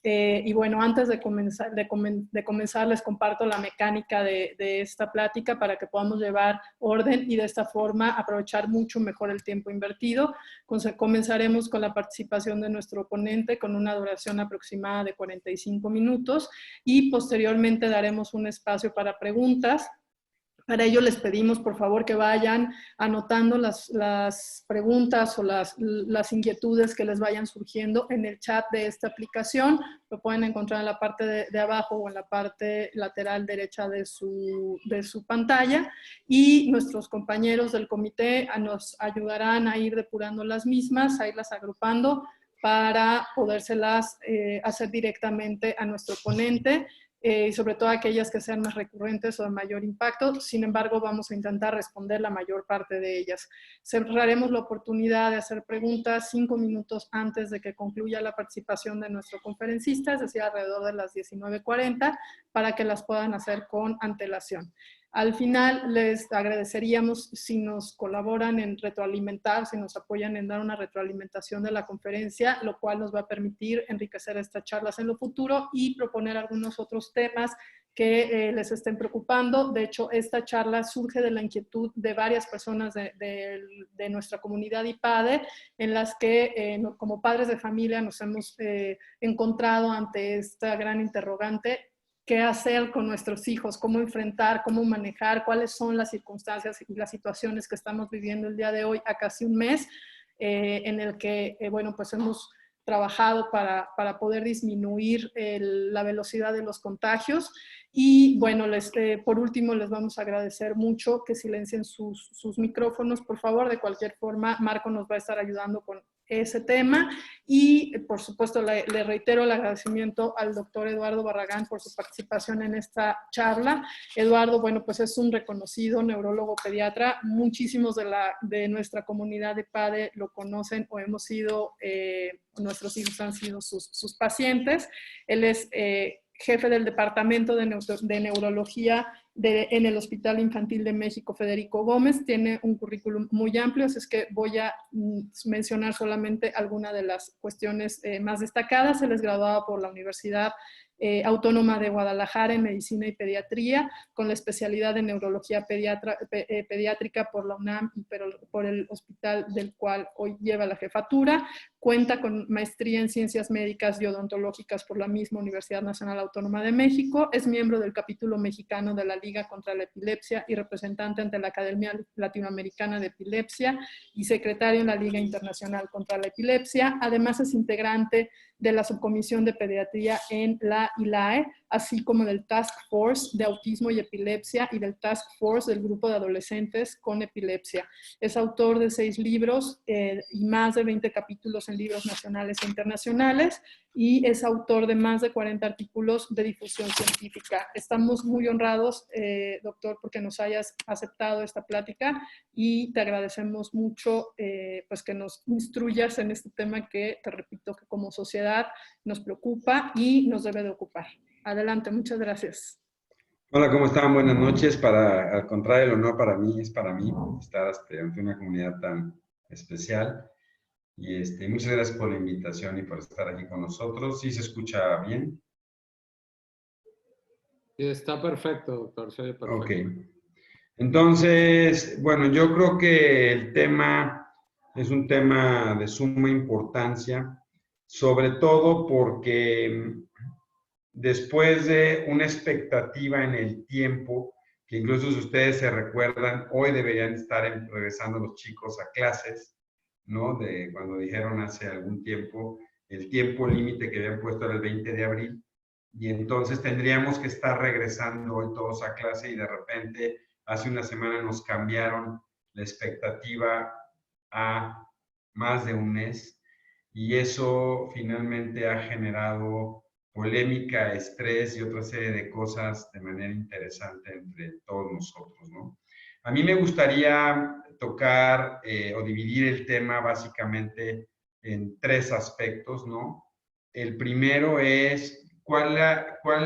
Y bueno, antes de comenzar les comparto la mecánica de esta plática para que podamos llevar orden y de esta forma aprovechar mucho mejor el tiempo invertido. Comenzaremos con la participación de nuestro ponente con una duración aproximada de 45 minutos y posteriormente daremos un espacio para preguntas. Para ello les pedimos, por favor, que vayan anotando las preguntas o las inquietudes que les vayan surgiendo en el chat de esta aplicación. Lo pueden encontrar en la parte de abajo o en la parte lateral derecha de su pantalla. Y nuestros compañeros del comité nos ayudarán a ir depurando las mismas, a irlas agrupando para podérselas hacer directamente a nuestro ponente. Y sobre todo aquellas que sean más recurrentes o de mayor impacto. Sin embargo, vamos a intentar responder la mayor parte de ellas. Cerraremos la oportunidad de hacer preguntas 5 minutos antes de que concluya la participación de nuestro conferencista, es decir, alrededor de las 19:40, para que las puedan hacer con antelación. Al final les agradeceríamos si nos colaboran en retroalimentar, si nos apoyan en dar una retroalimentación de la conferencia, lo cual nos va a permitir enriquecer estas charlas en lo futuro y proponer algunos otros temas que les estén preocupando. De hecho, esta charla surge de la inquietud de varias personas de nuestra comunidad IPADE, en las que como padres de familia nos hemos encontrado ante esta gran interrogante: qué hacer con nuestros hijos, cómo enfrentar, cómo manejar, cuáles son las circunstancias y las situaciones que estamos viviendo el día de hoy, a casi un mes, en el que, bueno, pues hemos trabajado para poder disminuir la velocidad de los contagios. Y bueno, por último les vamos a agradecer mucho que silencien sus micrófonos, por favor. De cualquier forma, Marco nos va a estar ayudando con ese tema. Y por supuesto le reitero el agradecimiento al doctor Eduardo Barragán por su participación en esta charla. Eduardo, bueno, pues es un reconocido neurólogo pediatra. Muchísimos de nuestra comunidad de PADE lo conocen o hemos sido, nuestros hijos han sido sus pacientes. Él es jefe del Departamento de Neurología en el Hospital Infantil de México Federico Gómez. Tiene un currículum muy amplio, así es que voy a mencionar solamente algunas de las cuestiones más destacadas. Él es graduado por la Universidad Autónoma de Guadalajara en Medicina y Pediatría, con la especialidad de Neurología Pediátrica por la UNAM y por el hospital del cual hoy lleva la jefatura. Cuenta con maestría en Ciencias Médicas y Odontológicas por la misma Universidad Nacional Autónoma de México. Es miembro del capítulo mexicano de la Liga contra la Epilepsia y representante ante la Academia Latinoamericana de Epilepsia y secretario en la Liga Internacional contra la Epilepsia. Además es integrante de la Subcomisión de Pediatría en la ILAE, así como del Task Force de Autismo y Epilepsia y del Task Force del Grupo de Adolescentes con Epilepsia. Es autor de 6 libros y más de 20 capítulos en libros nacionales e internacionales, y es autor de más de 40 artículos de difusión científica. Estamos muy honrados, doctor, porque nos hayas aceptado esta plática y te agradecemos mucho pues que nos instruyas en este tema que, te repito, que como sociedad nos preocupa y nos debe de ocupar. Adelante, muchas gracias. Hola, ¿cómo están? Buenas noches. Al contrario, el honor para mí es para mí estar ante una comunidad tan especial. Y muchas gracias por la invitación y por estar aquí con nosotros. ¿Sí se escucha bien? Sí, está perfecto, doctor. Se oye perfecto. Ok. Entonces, bueno, yo creo que el tema es un tema de suma importancia, sobre todo porque después de una expectativa en el tiempo, que incluso si ustedes se recuerdan, hoy deberían estar regresando los chicos a clases, ¿no? De cuando dijeron hace algún tiempo, el tiempo límite que habían puesto era el 20 de abril, y entonces tendríamos que estar regresando hoy todos a clase, y de repente hace una semana nos cambiaron la expectativa a más de un mes, y eso finalmente ha generado polémica, estrés y otra serie de cosas de manera interesante entre todos nosotros, ¿no? A mí me gustaría tocar o dividir el tema básicamente en 3 aspectos, ¿no? El primero es cuál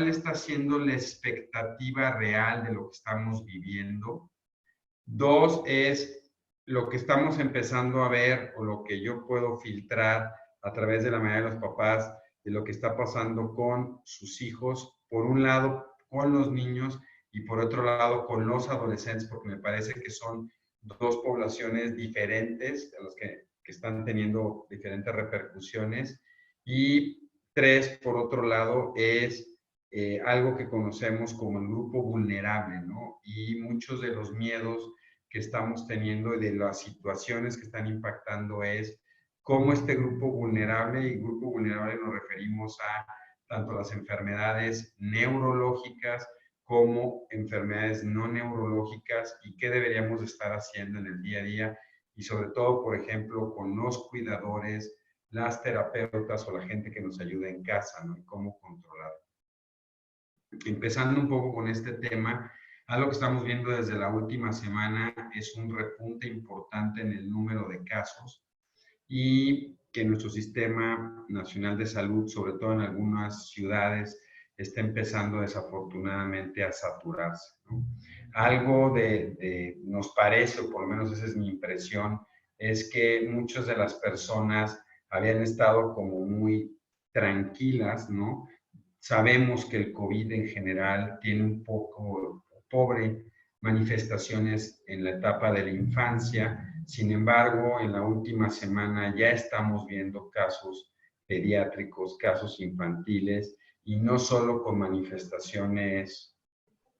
está siendo la expectativa real de lo que estamos viviendo. 2 es lo que estamos empezando a ver o lo que yo puedo filtrar a través de la mayoría de los papás de lo que está pasando con sus hijos, por un lado con los niños y por otro lado con los adolescentes, porque me parece que son dos poblaciones diferentes, a las que están teniendo diferentes repercusiones. Y tres, por otro lado, es algo que conocemos como el grupo vulnerable, ¿no? Y muchos de los miedos que estamos teniendo y de las situaciones que están impactando es cómo este grupo vulnerable, y grupo vulnerable nos referimos a tanto las enfermedades neurológicas como enfermedades no neurológicas, y qué deberíamos estar haciendo en el día a día, y sobre todo, por ejemplo, con los cuidadores, las terapeutas o la gente que nos ayuda en casa, ¿no? Y cómo controlar. Empezando un poco con este tema, algo que estamos viendo desde la última semana es un repunte importante en el número de casos, y que nuestro sistema nacional de salud, sobre todo en algunas ciudades, está empezando desafortunadamente a saturarse, ¿no? Algo nos parece, o por lo menos esa es mi impresión, es que muchas de las personas habían estado como muy tranquilas, ¿no? Sabemos que el COVID en general tiene un poco pobre manifestaciones en la etapa de la infancia. Sin embargo, en la última semana ya estamos viendo casos pediátricos, casos infantiles, y no solo con manifestaciones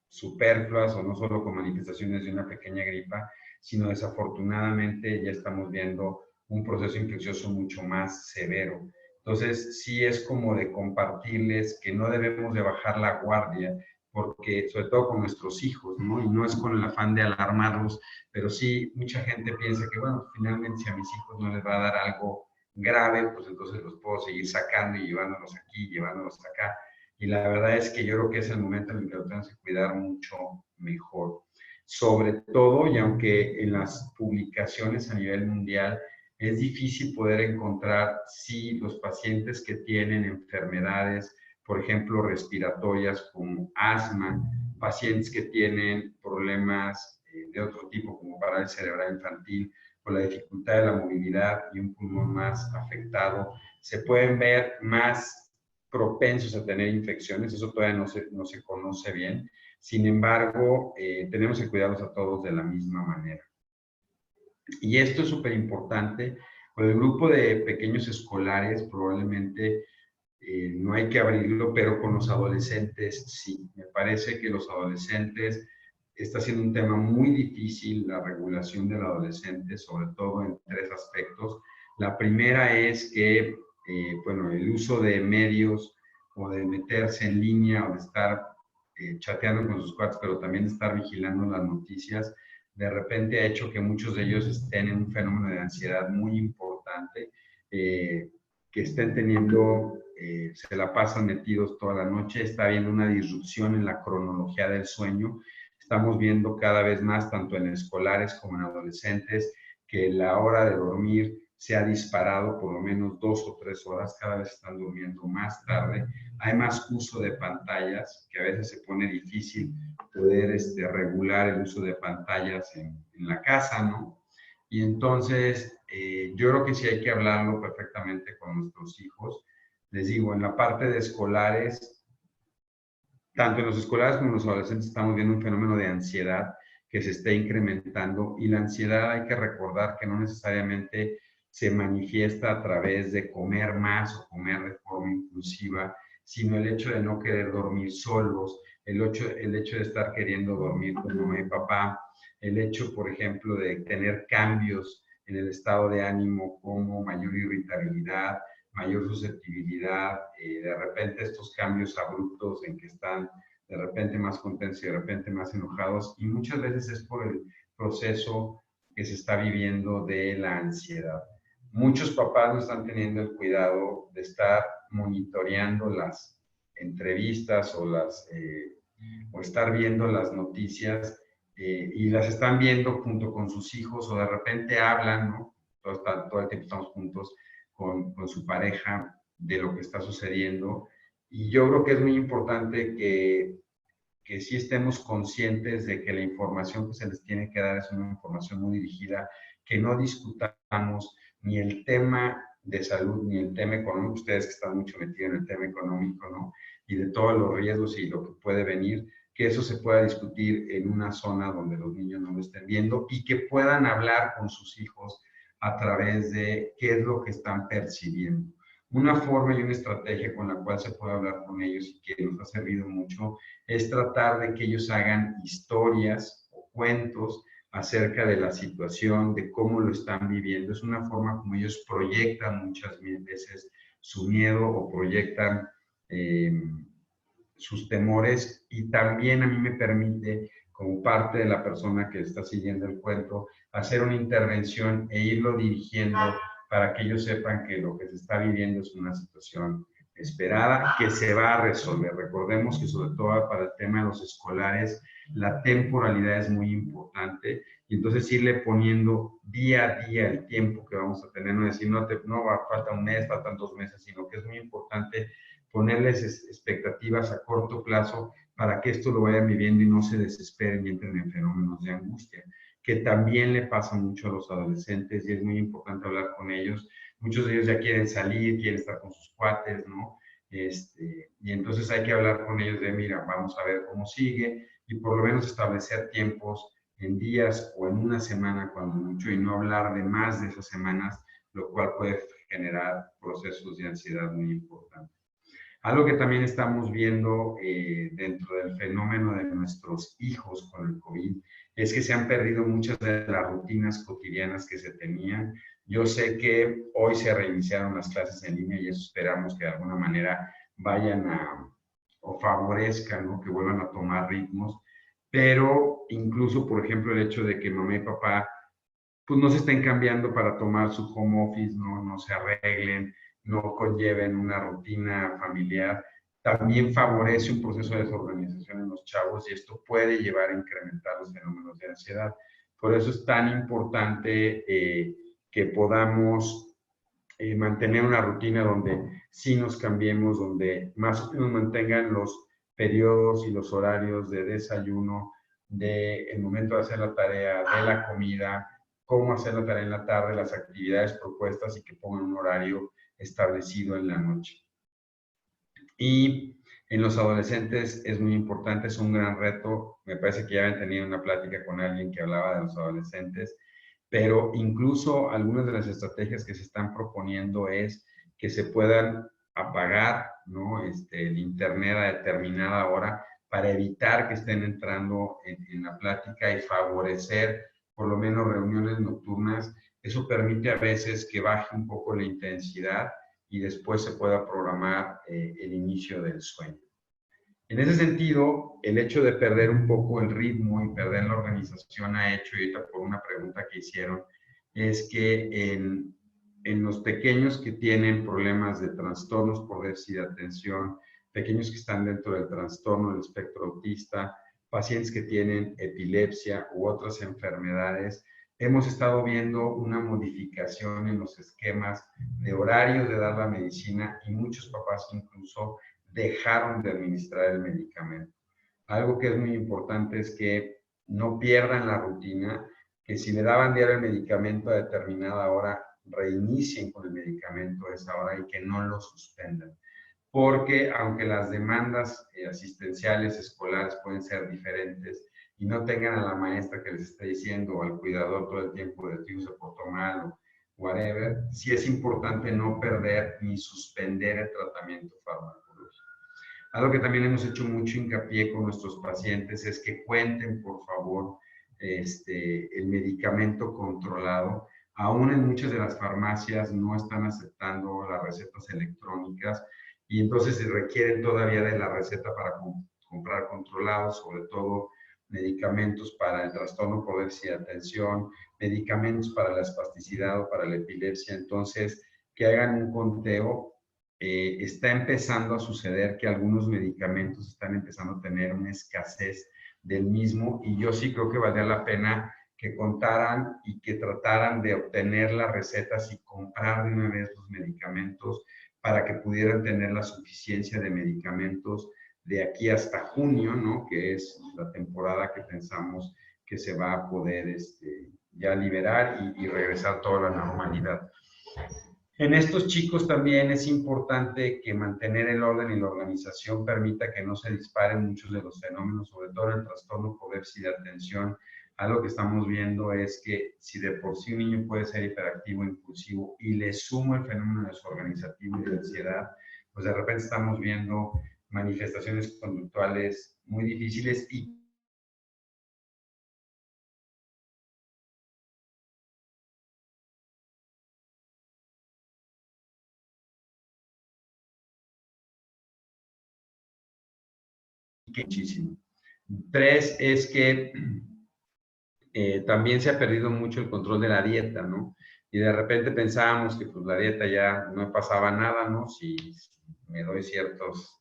superfluas o no solo con manifestaciones de una pequeña gripa, sino desafortunadamente ya estamos viendo un proceso infeccioso mucho más severo. Entonces, sí es como de compartirles que no debemos de bajar la guardia, porque sobre todo con nuestros hijos, ¿no? Y no es con el afán de alarmarlos, pero sí mucha gente piensa que, bueno, finalmente si a mis hijos no les va a dar algo grave, pues entonces los puedo seguir sacando y llevándolos aquí, llevándolos acá. Y la verdad es que yo creo que es el momento en el que lo tenemos que cuidar mucho mejor. Sobre todo, y aunque en las publicaciones a nivel mundial es difícil poder encontrar si los pacientes que tienen enfermedades, por ejemplo, respiratorias como asma, pacientes que tienen problemas de otro tipo como parálisis cerebral infantil o la dificultad de la movilidad y un pulmón más afectado, se pueden ver más propensos a tener infecciones. Eso todavía no se conoce bien. Sin embargo, tenemos que cuidarlos a todos de la misma manera. Y esto es súper importante. Con el grupo de pequeños escolares probablemente no hay que abrirlo, pero con los adolescentes sí. Me parece que los adolescentes está siendo un tema muy difícil, la regulación del adolescente, sobre todo en tres aspectos. La primera es que, bueno, el uso de medios o de meterse en línea o de estar chateando con sus cuates, pero también de estar vigilando las noticias, de repente ha hecho que muchos de ellos estén en un fenómeno de ansiedad muy importante, que estén teniendo, se la pasan metidos toda la noche, está habiendo una disrupción en la cronología del sueño. Estamos viendo cada vez más, tanto en escolares como en adolescentes, que la hora de dormir se ha disparado por lo menos 2 o 3 horas, cada vez están durmiendo más tarde. Hay más uso de pantallas, que a veces se pone difícil poder regular el uso de pantallas en la casa, ¿no? Y entonces, yo creo que sí hay que hablarlo perfectamente con nuestros hijos. Les digo, en la parte de escolares, tanto en los escolares como en los adolescentes estamos viendo un fenómeno de ansiedad que se está incrementando, y la ansiedad hay que recordar que no necesariamente se manifiesta a través de comer más o comer de forma impulsiva, sino el hecho de no querer dormir solos, el hecho de estar queriendo dormir con mamá y papá, el hecho, por ejemplo, de tener cambios en el estado de ánimo como mayor irritabilidad, mayor susceptibilidad, de repente estos cambios abruptos en que están de repente más contentos y de repente más enojados, y muchas veces es por el proceso que se está viviendo de la ansiedad. Muchos papás no están teniendo el cuidado de estar monitoreando las entrevistas o estar viendo las noticias, y las están viendo junto con sus hijos, o de repente hablan, ¿no? Todo el tiempo estamos juntos con su pareja de lo que está sucediendo. Y yo creo que es muy importante que sí estemos conscientes de que la información que se les tiene que dar es una información muy dirigida, que no discutamos ni el tema de salud ni el tema económico, ustedes que están mucho metidos en el tema económico, ¿no? Y de todos los riesgos y lo que puede venir, que eso se pueda discutir en una zona donde los niños no lo estén viendo y que puedan hablar con sus hijos a través de qué es lo que están percibiendo. Una forma y una estrategia con la cual se puede hablar con ellos y que nos ha servido mucho es tratar de que ellos hagan historias o cuentos acerca de la situación, de cómo lo están viviendo. Es una forma como ellos proyectan muchas veces su miedo o proyectan sus temores, y también a mí me permite, como parte de la persona que está siguiendo el cuento, hacer una intervención e irlo dirigiendo para que ellos sepan que lo que se está viviendo es una situación esperada, que se va a resolver. Recordemos que sobre todo para el tema de los escolares, la temporalidad es muy importante, y entonces irle poniendo día a día el tiempo que vamos a tener, no decir, no falta un mes, faltan 2 meses, sino que es muy importante ponerles expectativas a corto plazo para que esto lo vayan viviendo y no se desesperen y entren en fenómenos de angustia, que también le pasa mucho a los adolescentes y es muy importante hablar con ellos. Muchos de ellos ya quieren salir, quieren estar con sus cuates, ¿no? Y entonces hay que hablar con ellos de, mira, vamos a ver cómo sigue, y por lo menos establecer tiempos en días o en una semana cuando mucho, y no hablar de más de esas semanas, lo cual puede generar procesos de ansiedad muy importantes. Algo que también estamos viendo dentro del fenómeno de nuestros hijos con el COVID es que se han perdido muchas de las rutinas cotidianas que se tenían. Yo sé que hoy se reiniciaron las clases en línea y eso esperamos que de alguna manera vayan o favorezcan, ¿no? Que vuelvan a tomar ritmos, pero incluso, por ejemplo, el hecho de que mamá y papá pues no se estén cambiando para tomar su home office, no se arreglen, no conlleven una rutina familiar, también favorece un proceso de desorganización en los chavos, y esto puede llevar a incrementar los fenómenos de ansiedad. Por eso es tan importante que podamos mantener una rutina donde sí nos cambiemos, donde más o menos mantengan los periodos y los horarios de desayuno, de el momento de hacer la tarea, de la comida, cómo hacer la tarea en la tarde, las actividades propuestas, y que pongan un horario establecido en la noche. Y en los adolescentes es muy importante, es un gran reto. Me parece que ya habían tenido una plática con alguien que hablaba de los adolescentes, pero incluso algunas de las estrategias que se están proponiendo es que se puedan apagar, ¿no? El internet a determinada hora para evitar que estén entrando en la plática y favorecer por lo menos reuniones nocturnas. Eso permite a veces que baje un poco la intensidad y después se pueda programar el inicio del sueño. En ese sentido, el hecho de perder un poco el ritmo y perder la organización ha hecho, y ahorita por una pregunta que hicieron, es que en los pequeños que tienen problemas de trastornos por déficit de atención, pequeños que están dentro del trastorno del espectro autista, pacientes que tienen epilepsia u otras enfermedades, hemos estado viendo una modificación en los esquemas de horarios de dar la medicina, y muchos papás incluso dejaron de administrar el medicamento. Algo que es muy importante es que no pierdan la rutina, que si le daban diario el medicamento a determinada hora, reinicien con el medicamento a esa hora y que no lo suspendan. Porque aunque las demandas asistenciales escolares pueden ser diferentes y no tengan a la maestra que les esté diciendo o al cuidador todo el tiempo de tío se portó mal o whatever, sí es importante no perder ni suspender el tratamiento farmacológico. Algo que también hemos hecho mucho hincapié con nuestros pacientes es que cuenten, por favor, el medicamento controlado. Aún en muchas de las farmacias no están aceptando las recetas electrónicas, y entonces se requieren todavía de la receta para comprar controlados, sobre todo medicamentos para el trastorno por déficit de atención, medicamentos para la espasticidad o para la epilepsia. Entonces, que hagan un conteo. Está empezando a suceder que algunos medicamentos están empezando a tener una escasez del mismo, y yo sí creo que valdría la pena que contaran y que trataran de obtener las recetas y comprar de una vez los medicamentos para que pudieran tener la suficiencia de medicamentos de aquí hasta junio, ¿no? Que es la temporada que pensamos que se va a poder ya liberar y regresar toda la normalidad. En estos chicos también es importante que mantener el orden y la organización permita que no se disparen muchos de los fenómenos, sobre todo el trastorno por déficit de atención. Algo que estamos viendo es que si de por sí un niño puede ser hiperactivo, impulsivo y le sumo el fenómeno desorganizativo y de ansiedad, pues de repente estamos viendo manifestaciones conductuales muy difíciles y que muchísimo. Tres es que también se ha perdido mucho el control de la dieta, ¿no? Y de repente pensábamos que pues la dieta ya no pasaba nada, ¿no? Si me doy ciertos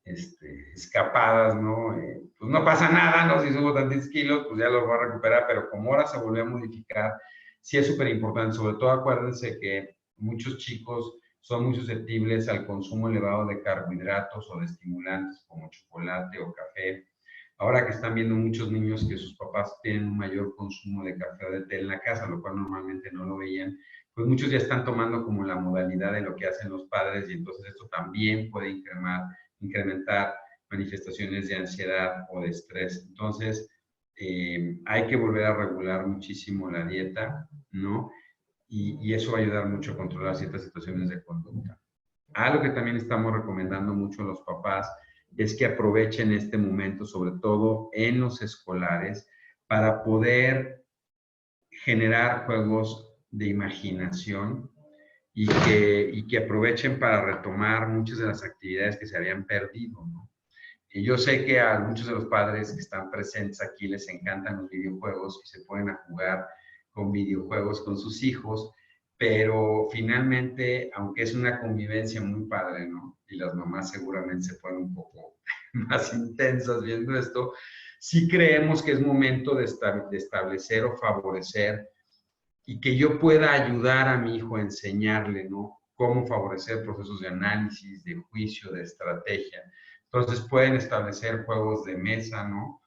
escapadas, ¿no? Pues no pasa nada, ¿no? Si subo tantos kilos, pues ya los voy a recuperar, pero como ahora se volvió a modificar, sí es súper importante. Sobre todo acuérdense que muchos chicos son muy susceptibles al consumo elevado de carbohidratos o de estimulantes como chocolate o café. Ahora que están viendo muchos niños que sus papás tienen un mayor consumo de café o de té en la casa, lo cual normalmente no lo veían, pues muchos ya están tomando como la modalidad de lo que hacen los padres y entonces esto también puede incrementar manifestaciones de ansiedad o de estrés. Entonces, hay que volver a regular muchísimo la dieta, ¿no? Y eso va a ayudar mucho a controlar ciertas situaciones de conducta. Algo que también estamos recomendando mucho a los papás es que aprovechen este momento, sobre todo en los escolares, para poder generar juegos de imaginación y que aprovechen para retomar muchas de las actividades que se habían perdido, ¿no? Y yo sé que a muchos de los padres que están presentes aquí les encantan los videojuegos y se pueden a jugar con videojuegos con sus hijos, pero finalmente, aunque es una convivencia muy padre, ¿no? Y las mamás seguramente se ponen un poco más intensas viendo esto, sí creemos que es momento de establecer o favorecer y que yo pueda ayudar a mi hijo a enseñarle, ¿no? Cómo favorecer procesos de análisis, de juicio, de estrategia. Entonces pueden establecer juegos de mesa, ¿no?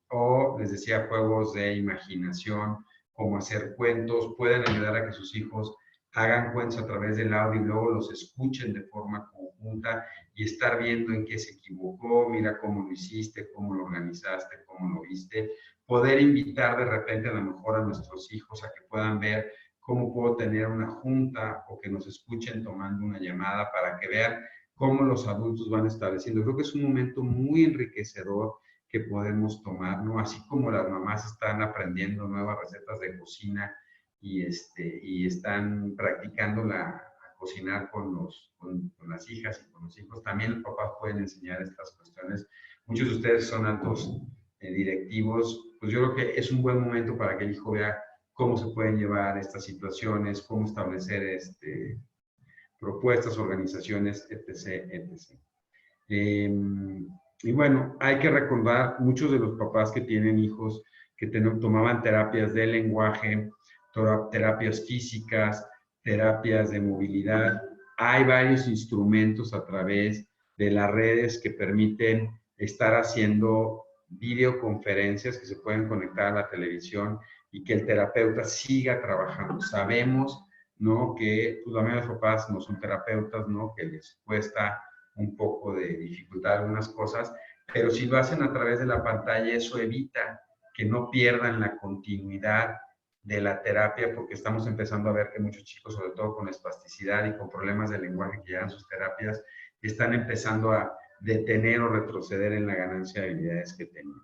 O les decía, juegos de imaginación, como hacer cuentos, pueden ayudar a que sus hijos hagan cuentos a través del audio y luego los escuchen de forma conjunta y estar viendo en qué se equivocó, mira cómo lo hiciste, cómo lo organizaste, cómo lo viste, poder invitar de repente a lo mejor a nuestros hijos a que puedan ver cómo puedo tener una junta o que nos escuchen tomando una llamada para que vean cómo los adultos van estableciendo. Creo que es un momento muy enriquecedor que podemos tomar, ¿no? Así como las mamás están aprendiendo nuevas recetas de cocina y están practicando a cocinar con las hijas y con los hijos, también los papás pueden enseñar estas cuestiones. Muchos de ustedes son altos directivos, pues yo creo que es un buen momento para que el hijo vea cómo se pueden llevar estas situaciones, cómo establecer propuestas, organizaciones, etc. etc. Y bueno, hay que recordar, muchos de los papás que tienen hijos que tomaban terapias de lenguaje, terapias físicas, terapias de movilidad, hay varios instrumentos a través de las redes que permiten estar haciendo videoconferencias que se pueden conectar a la televisión y que el terapeuta siga trabajando. Sabemos, ¿no?, que pues, la mayoría de los papás no son terapeutas, ¿no?, que les cuesta un poco de dificultad algunas cosas, pero si lo hacen a través de la pantalla, eso evita que no pierdan la continuidad de la terapia, porque estamos empezando a ver que muchos chicos, sobre todo con espasticidad y con problemas de lenguaje que llevan sus terapias, están empezando a detener o retroceder en la ganancia de habilidades que tenían.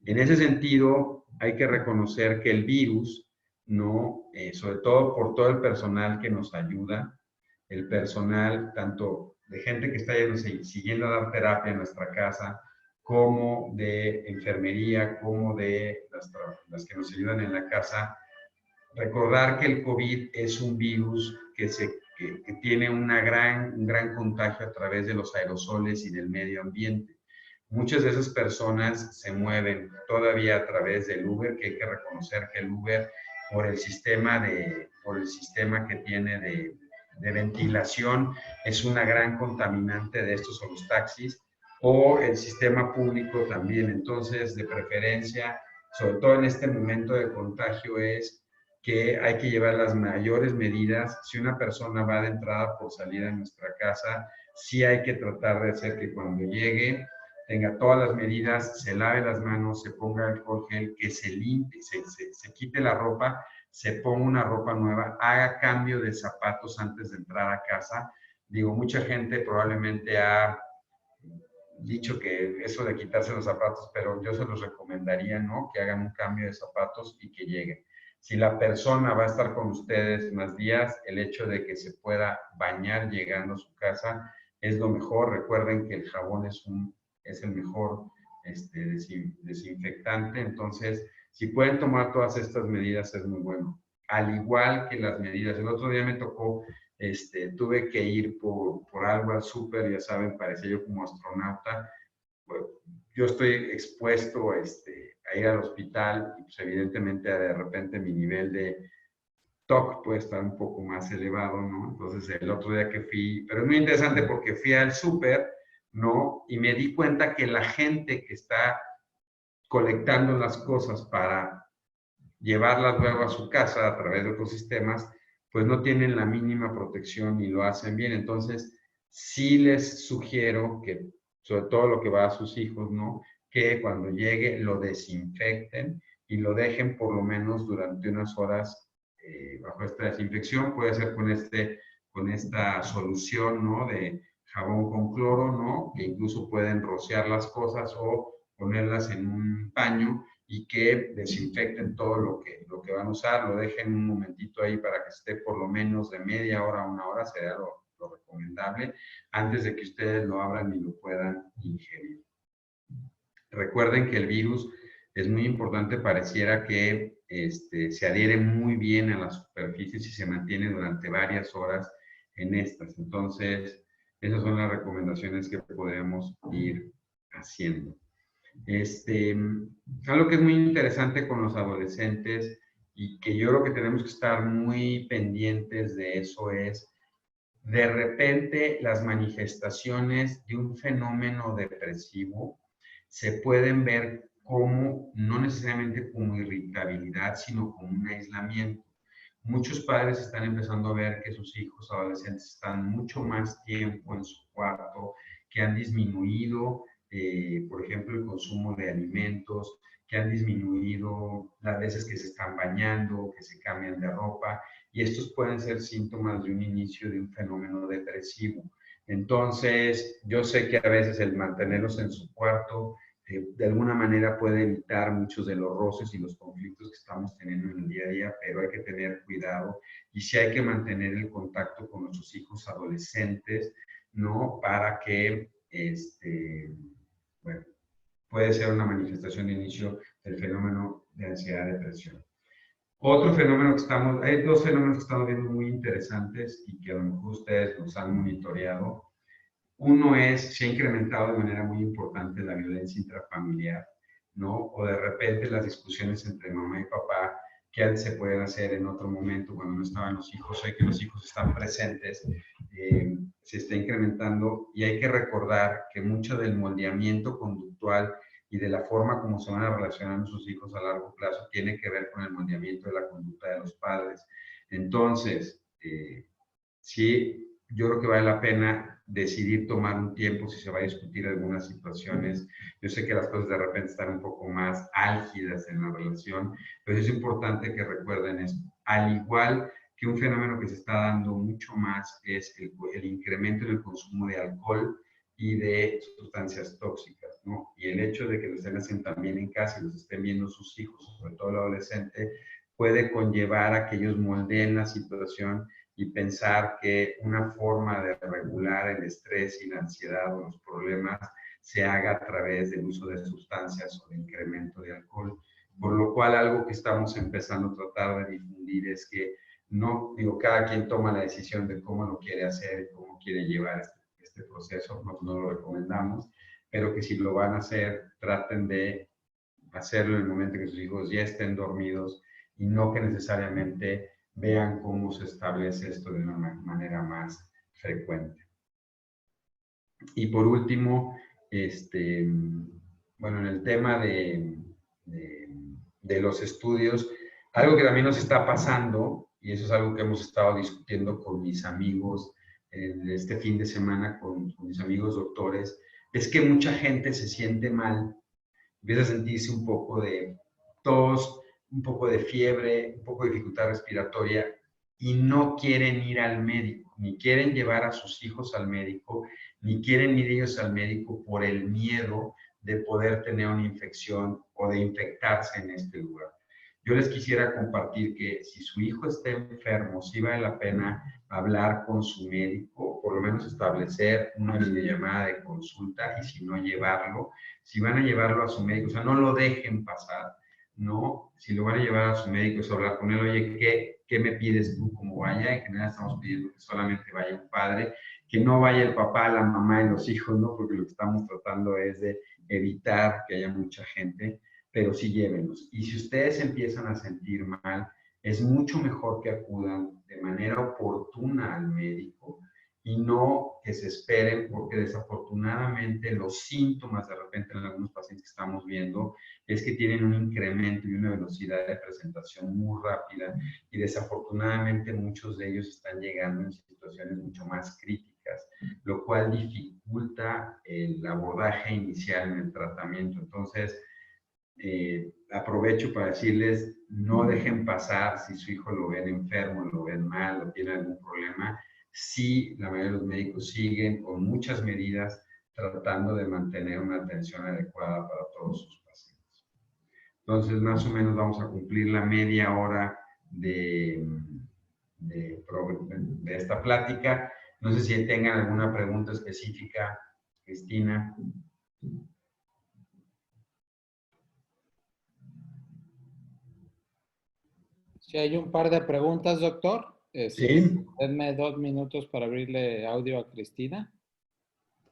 En ese sentido, hay que reconocer que el virus, ¿no? Sobre todo por todo el personal que nos ayuda, el personal tanto de gente que está siguiendo a dar terapia en nuestra casa, como de enfermería, como de las que nos ayudan en la casa, recordar que el COVID es un virus que tiene un gran contagio a través de los aerosoles y del medio ambiente. Muchas de esas personas se mueven todavía a través del Uber, que hay que reconocer que el Uber, por el sistema que tiene de ventilación, es una gran contaminante de estos, o los taxis, o el sistema público también. Entonces, de preferencia, sobre todo en este momento de contagio, es que hay que llevar las mayores medidas. Si una persona va de entrada por salida a nuestra casa, sí hay que tratar de hacer que cuando llegue tenga todas las medidas, se lave las manos, se ponga alcohol gel, que se limpie, se quite la ropa, se ponga una ropa nueva, haga cambio de zapatos antes de entrar a casa. Digo, mucha gente probablemente ha dicho que eso de quitarse los zapatos, pero yo se los recomendaría, ¿no? Que hagan un cambio de zapatos y que lleguen. Si la persona va a estar con ustedes más días, el hecho de que se pueda bañar llegando a su casa es lo mejor. Recuerden que el jabón es el mejor desinfectante. Entonces, si pueden tomar todas estas medidas, es muy bueno. Al igual que las medidas. El otro día me tocó, tuve que ir por algo al súper, ya saben, parecía yo como astronauta. Pues, yo estoy expuesto a ir al hospital y pues evidentemente de repente mi nivel de TOC puede estar un poco más elevado, ¿no? Entonces el otro día que fui, pero es muy interesante porque fui al súper, ¿no? Y me di cuenta que la gente que está colectando las cosas para llevarlas luego a su casa a través de otros sistemas, pues no tienen la mínima protección y lo hacen bien. Entonces, sí les sugiero que, sobre todo lo que va a sus hijos, ¿no? Que cuando llegue lo desinfecten y lo dejen por lo menos durante unas horas bajo esta desinfección. Puede ser con esta solución, ¿no? De jabón con cloro, ¿no? Que incluso pueden rociar las cosas o ponerlas en un paño y que desinfecten todo lo que van a usar, lo dejen un momentito ahí para que esté por lo menos de media hora a una hora, sería lo recomendable, antes de que ustedes lo abran y lo puedan ingerir. Recuerden que el virus es muy importante, pareciera que se adhiere muy bien a las superficies y se mantiene durante varias horas en estas. Entonces, esas son las recomendaciones que podemos ir haciendo. Algo que es muy interesante con los adolescentes y que yo creo que tenemos que estar muy pendientes de eso es, de repente, las manifestaciones de un fenómeno depresivo se pueden ver como, no necesariamente como irritabilidad, sino como un aislamiento. Muchos padres están empezando a ver que sus hijos adolescentes están mucho más tiempo en su cuarto, que han disminuido, por ejemplo, el consumo de alimentos, que han disminuido las veces que se están bañando, que se cambian de ropa, y estos pueden ser síntomas de un inicio de un fenómeno depresivo. Entonces, yo sé que a veces el mantenerlos en su cuarto de alguna manera puede evitar muchos de los roces y los conflictos que estamos teniendo en el día a día, pero hay que tener cuidado y sí hay que mantener el contacto con nuestros hijos adolescentes, ¿no? Para que, bueno, puede ser una manifestación de inicio del fenómeno de ansiedad-depresión. Otro fenómeno que hay dos fenómenos que estamos viendo muy interesantes y que a lo mejor ustedes los han monitoreado. Uno es, se ha incrementado de manera muy importante la violencia intrafamiliar, ¿no? O de repente las discusiones entre mamá y papá que antes se pueden hacer en otro momento cuando no estaban los hijos, hoy que los hijos están presentes, se está incrementando y hay que recordar que mucho del moldeamiento conductual y de la forma como se van a relacionar nuestros hijos a largo plazo tiene que ver con el moldeamiento de la conducta de los padres. Entonces, sí, yo creo que vale la pena decidir tomar un tiempo si se va a discutir algunas situaciones. Yo sé que las cosas de repente están un poco más álgidas en la relación, pero es importante que recuerden esto. Al igual que un fenómeno que se está dando mucho más es el incremento en el consumo de alcohol y de sustancias tóxicas, ¿no? Y el hecho de que lo estén haciendo también en casa y los estén viendo sus hijos, sobre todo el adolescente, puede conllevar a que ellos moldeen la situación y pensar que una forma de regular el estrés y la ansiedad o los problemas se haga a través del uso de sustancias o de incremento de alcohol. Por lo cual, algo que estamos empezando a tratar de difundir es que no, digo, cada quien toma la decisión de cómo lo quiere hacer y cómo quiere llevar este proceso, nosotros no lo recomendamos, pero que si lo van a hacer, traten de hacerlo en el momento que sus hijos ya estén dormidos y no que necesariamente vean cómo se establece esto de una manera más frecuente. Y por último, bueno, en el tema de los estudios, Algo que también nos está pasando, y eso es algo que hemos estado discutiendo con mis amigos este fin de semana, con mis amigos doctores, es que mucha gente se siente mal, empieza a sentirse un poco de tos, un poco de fiebre, un poco de dificultad respiratoria y no quieren ir al médico, ni quieren llevar a sus hijos al médico, ni quieren ir ellos al médico por el miedo de poder tener una infección o de infectarse en este lugar. Yo les quisiera compartir que si su hijo está enfermo, sí vale la pena hablar con su médico, por lo menos establecer una videollamada de consulta y si no llevarlo, si van a llevarlo a su médico, o sea, no lo dejen pasar, ¿no? Si lo van a llevar a su médico, es hablar con él, oye, ¿qué me pides tú como vaya? En general estamos pidiendo que solamente vaya un padre, que no vaya el papá, la mamá y los hijos, ¿no? Porque lo que estamos tratando es de evitar que haya mucha gente, pero sí llévenlos. Y si ustedes empiezan a sentir mal, es mucho mejor que acudan de manera oportuna al médico y no que se esperen, porque desafortunadamente los síntomas de repente en algunos pacientes que estamos viendo es que tienen un incremento y una velocidad de presentación muy rápida y desafortunadamente muchos de ellos están llegando en situaciones mucho más críticas, lo cual dificulta el abordaje inicial en el tratamiento. Entonces, aprovecho para decirles, no dejen pasar si su hijo lo ven enfermo, lo ven mal, o tiene algún problema. Sí, la mayoría de los médicos siguen con muchas medidas tratando de mantener una atención adecuada para todos sus pacientes. Entonces, más o menos vamos a cumplir la media hora de esta plática. No sé si tengan alguna pregunta específica, Cristina. Sí, hay un par de preguntas, doctor. Sí. Denme 2 minutos para abrirle audio a Cristina.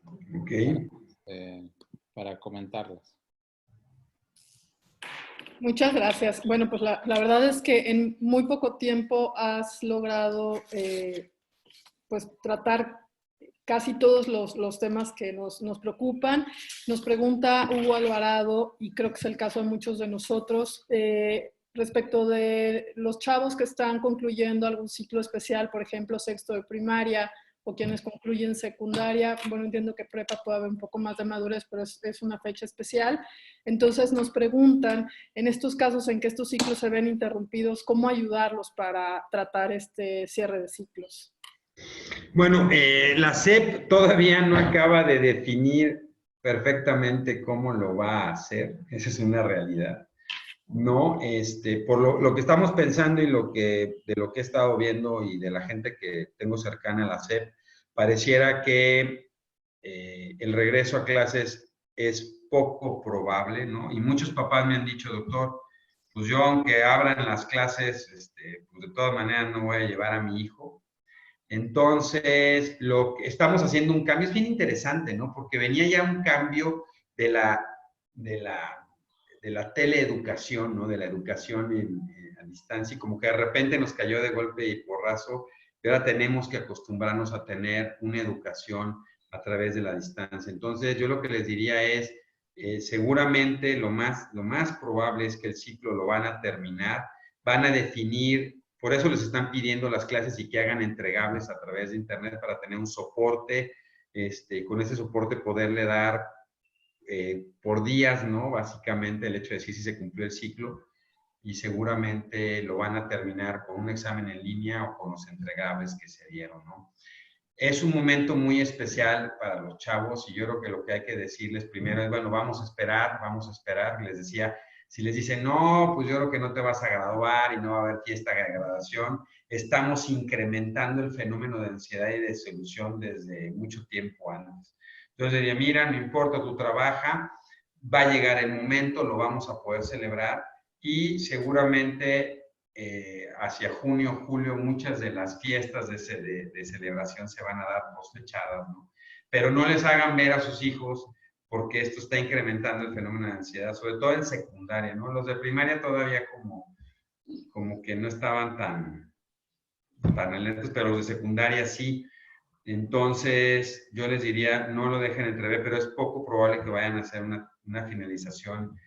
Ok. Para comentarlas. Muchas gracias. Bueno, pues la verdad es que en muy poco tiempo has logrado pues tratar casi todos los temas que nos preocupan. Nos pregunta Hugo Alvarado, y creo que es el caso de muchos de nosotros, respecto de los chavos que están concluyendo algún ciclo especial, por ejemplo, sexto de primaria, o quienes concluyen secundaria. Bueno, entiendo que prepa puede haber un poco más de madurez, pero es una fecha especial. Entonces nos preguntan, en estos casos en que estos ciclos se ven interrumpidos, ¿cómo ayudarlos para tratar este cierre de ciclos? Bueno, la SEP todavía no acaba de definir perfectamente cómo lo va a hacer. Esa es una realidad. No, por lo que estamos pensando y de lo que he estado viendo y de la gente que tengo cercana a la SEP, pareciera que el regreso a clases es poco probable, ¿no? Y muchos papás me han dicho, doctor, pues yo aunque abran las clases, pues de todas maneras no voy a llevar a mi hijo. Entonces, lo que estamos haciendo un cambio, es bien interesante, ¿no? Porque venía ya un cambio de la teleeducación, ¿no? De la educación a distancia, y como que de repente nos cayó de golpe y porrazo, y ahora tenemos que acostumbrarnos a tener una educación a través de la distancia. Entonces, yo lo que les diría es, seguramente lo más probable es que el ciclo lo van a terminar, van a definir. Por eso les están pidiendo las clases y que hagan entregables a través de internet para tener un soporte, con ese soporte poderle dar por días, ¿no? Básicamente el hecho de decir si se cumplió el ciclo, y seguramente lo van a terminar con un examen en línea o con los entregables que se dieron, ¿no? Es un momento muy especial para los chavos y yo creo que lo que hay que decirles primero es, bueno, vamos a esperar. Les decía, si les dicen, no, pues yo creo que no te vas a graduar y no va a haber fiesta de graduación, estamos incrementando el fenómeno de ansiedad y de desilusión desde mucho tiempo antes. Entonces diría, mira, no importa, tú trabaja, va a llegar el momento, lo vamos a poder celebrar y seguramente hacia junio, julio, muchas de las fiestas de celebración se van a dar cosechadas, ¿no? Pero no les hagan ver a sus hijos porque esto está incrementando el fenómeno de ansiedad, sobre todo en secundaria, ¿no? Los de primaria todavía como que no estaban tan alertas, pero los de secundaria sí. Entonces, yo les diría, no lo dejen entrever, pero es poco probable que vayan a hacer una finalización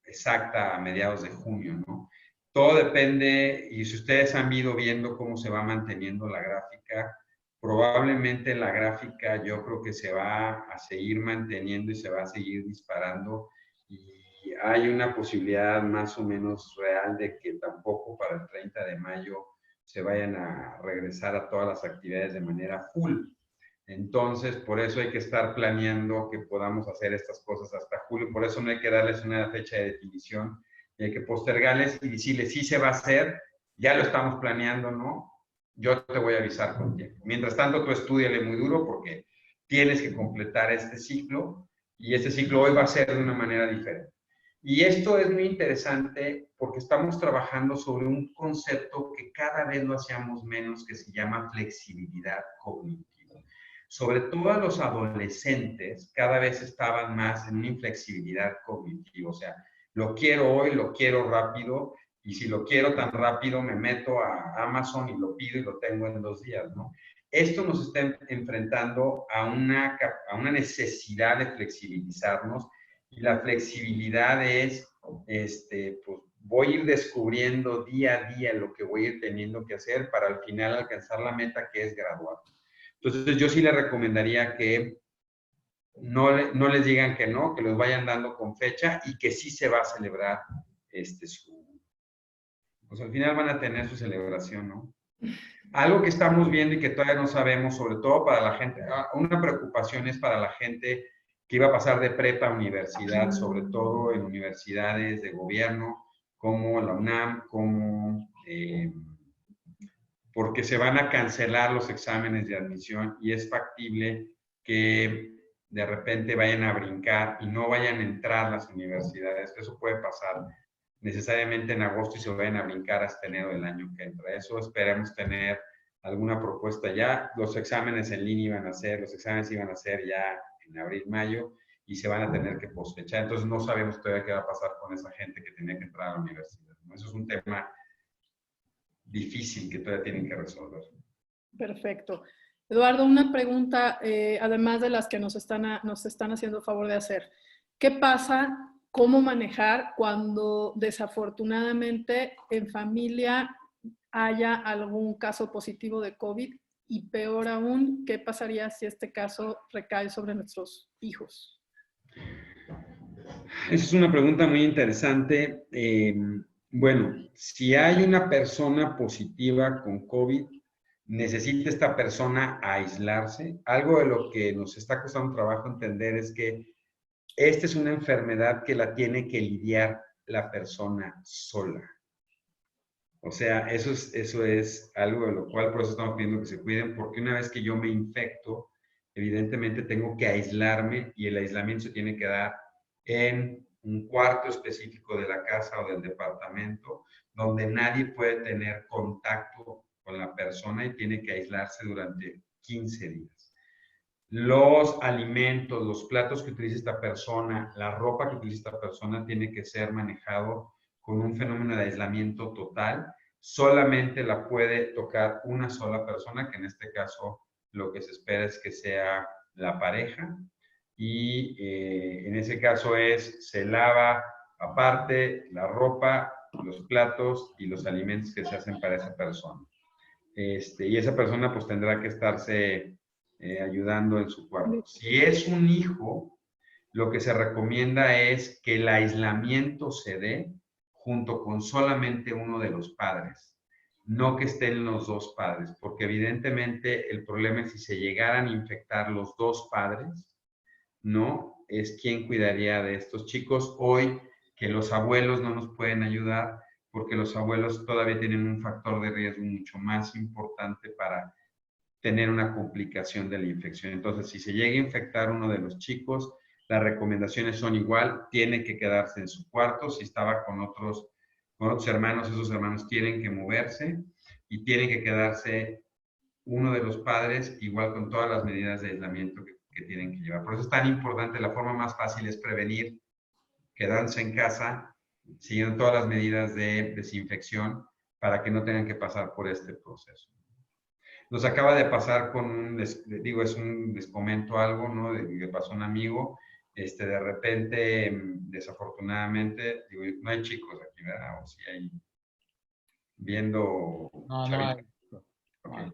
exacta a mediados de junio, ¿no? todo depende, y si ustedes han ido viendo cómo se va manteniendo la gráfica, probablemente la gráfica yo creo que se va a seguir manteniendo y se va a seguir disparando, y hay una posibilidad más o menos real de que tampoco para el 30 de mayo se vayan a regresar a todas las actividades de manera full. Entonces, por eso hay que estar planeando que podamos hacer estas cosas hasta julio. Por eso no hay que darles una fecha de definición, y hay que postergarles y decirles sí se va a hacer, ya lo estamos planeando, ¿no? Yo te voy a avisar con tiempo. Mientras tanto, tú estúdiale muy duro porque tienes que completar este ciclo, y este ciclo hoy va a ser de una manera diferente. Y esto es muy interesante porque estamos trabajando sobre un concepto que cada vez lo hacíamos menos, que se llama flexibilidad cognitiva. Sobre todo a los adolescentes, cada vez estaban más en una inflexibilidad cognitiva. O sea, lo quiero hoy, lo quiero rápido, y si lo quiero tan rápido, me meto a Amazon y lo pido y lo tengo en 2 días, ¿no? Esto nos está enfrentando a una necesidad de flexibilizarnos, y la flexibilidad es, pues, voy a ir descubriendo día a día lo que voy a ir teniendo que hacer para al final alcanzar la meta, que es graduar. Entonces, yo sí les recomendaría que no les digan que no, que los vayan dando con fecha, y que sí se va a celebrar pues al final van a tener su celebración, ¿no? Algo que estamos viendo y que todavía no sabemos, sobre todo para la gente, una preocupación es para la gente que iba a pasar de prepa a universidad, sobre todo en universidades de gobierno, como la UNAM, porque se van a cancelar los exámenes de admisión, y es factible que de repente vayan a brincar y no vayan a entrar a las universidades. Eso puede pasar necesariamente en agosto y se vayan a brincar hasta enero del año que entra. Eso esperemos tener alguna propuesta ya. Los exámenes en línea iban a ser, los exámenes iban a ser ya en abril, mayo, y se van a tener que pospechar. Entonces no sabemos todavía qué va a pasar con esa gente que tenía que entrar a la universidad, ¿no? Eso es un tema difícil que todavía tienen que resolver. Perfecto. Eduardo, una pregunta, además de las que nos están haciendo favor de hacer. ¿Qué pasa, cómo manejar cuando desafortunadamente en familia haya algún caso positivo de COVID? Y peor aún, ¿qué pasaría si este caso recae sobre nuestros hijos? Esa es una pregunta muy interesante. Bueno, si hay una persona positiva con COVID, necesita esta persona aislarse. Algo de lo que nos está costando trabajo entender es que esta es una enfermedad que la tiene que lidiar la persona sola. O sea, eso es algo de lo cual por eso estamos pidiendo que se cuiden, porque una vez que yo me infecto, evidentemente tengo que aislarme, y el aislamiento se tiene que dar en un cuarto específico de la casa o del departamento, donde nadie puede tener contacto con la persona, y tiene que aislarse durante 15 días. Los alimentos, los platos que utiliza esta persona, la ropa que utiliza esta persona, tiene que ser manejado con un fenómeno de aislamiento total. Solamente la puede tocar una sola persona, que en este caso lo que se espera es que sea la pareja, y en ese caso se lava aparte la ropa, los platos y los alimentos que se hacen para esa persona. Y esa persona pues tendrá que estarse ayudando en su cuarto. Si es un hijo, lo que se recomienda es que el aislamiento se dé junto con solamente uno de los padres, no que estén los dos padres, porque evidentemente el problema es si se llegaran a infectar los dos padres, ¿no? Es quién cuidaría de estos chicos hoy, que los abuelos no nos pueden ayudar, porque los abuelos todavía tienen un factor de riesgo mucho más importante para tener una complicación de la infección. Entonces, si se llega a infectar uno de los chicos, las recomendaciones son igual, tiene que quedarse en su cuarto. Si estaba con otros hermanos, esos hermanos tienen que moverse, y tiene que quedarse uno de los padres, igual con todas las medidas de aislamiento que tienen que llevar. Por eso es tan importante, la forma más fácil es prevenir, quedándose en casa, siguiendo todas las medidas de desinfección, para que no tengan que pasar por este proceso. Nos acaba de pasar les comento algo, ¿no? Le pasó a un amigo, de repente, desafortunadamente, no hay chicos aquí, ¿verdad? O sí hay viendo No, no chavitos? hay. Ok.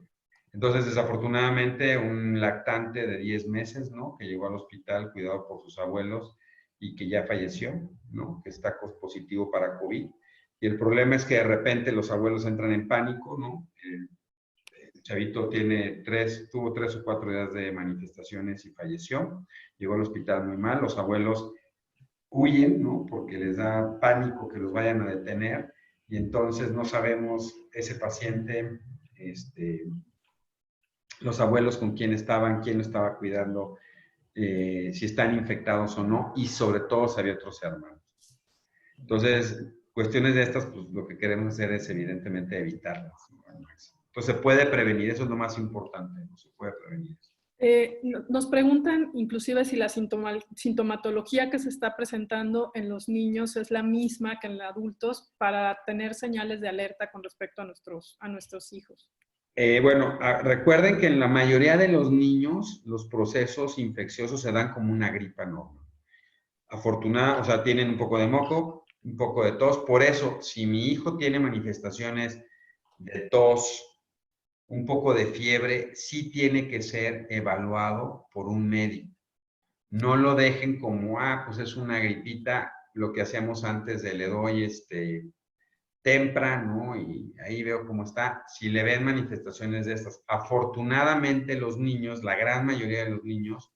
Entonces, desafortunadamente, un lactante de 10 meses, ¿no? Que llegó al hospital cuidado por sus abuelos y que ya falleció, ¿no? Que está positivo para COVID. Y el problema es que de repente los abuelos entran en pánico, ¿no? El chavito tuvo 3 o 4 días de manifestaciones y falleció. Llegó al hospital muy mal. Los abuelos huyen, ¿no? Porque les da pánico que los vayan a detener. Y entonces no sabemos ese paciente, los abuelos con quién estaban, quién lo estaba cuidando, si están infectados o no, y sobre todo si había otros hermanos. Entonces, cuestiones de estas, pues lo que queremos hacer es evidentemente evitarlas, ¿no? Entonces, se puede prevenir, eso es lo más importante, ¿no? Se puede prevenir. Nos preguntan inclusive si la sintomatología que se está presentando en los niños es la misma que en los adultos para tener señales de alerta con respecto a nuestros hijos. Bueno, recuerden que en la mayoría de los niños los procesos infecciosos se dan como una gripa normal. O sea, tienen un poco de moco, un poco de tos. Por eso, si mi hijo tiene manifestaciones de tos, un poco de fiebre, sí tiene que ser evaluado por un médico. No lo dejen como, pues es una gripita, lo que hacíamos antes de le doy Tempra, ¿no? Y ahí veo cómo está. Si le ven manifestaciones de estas, afortunadamente los niños, la gran mayoría de los niños,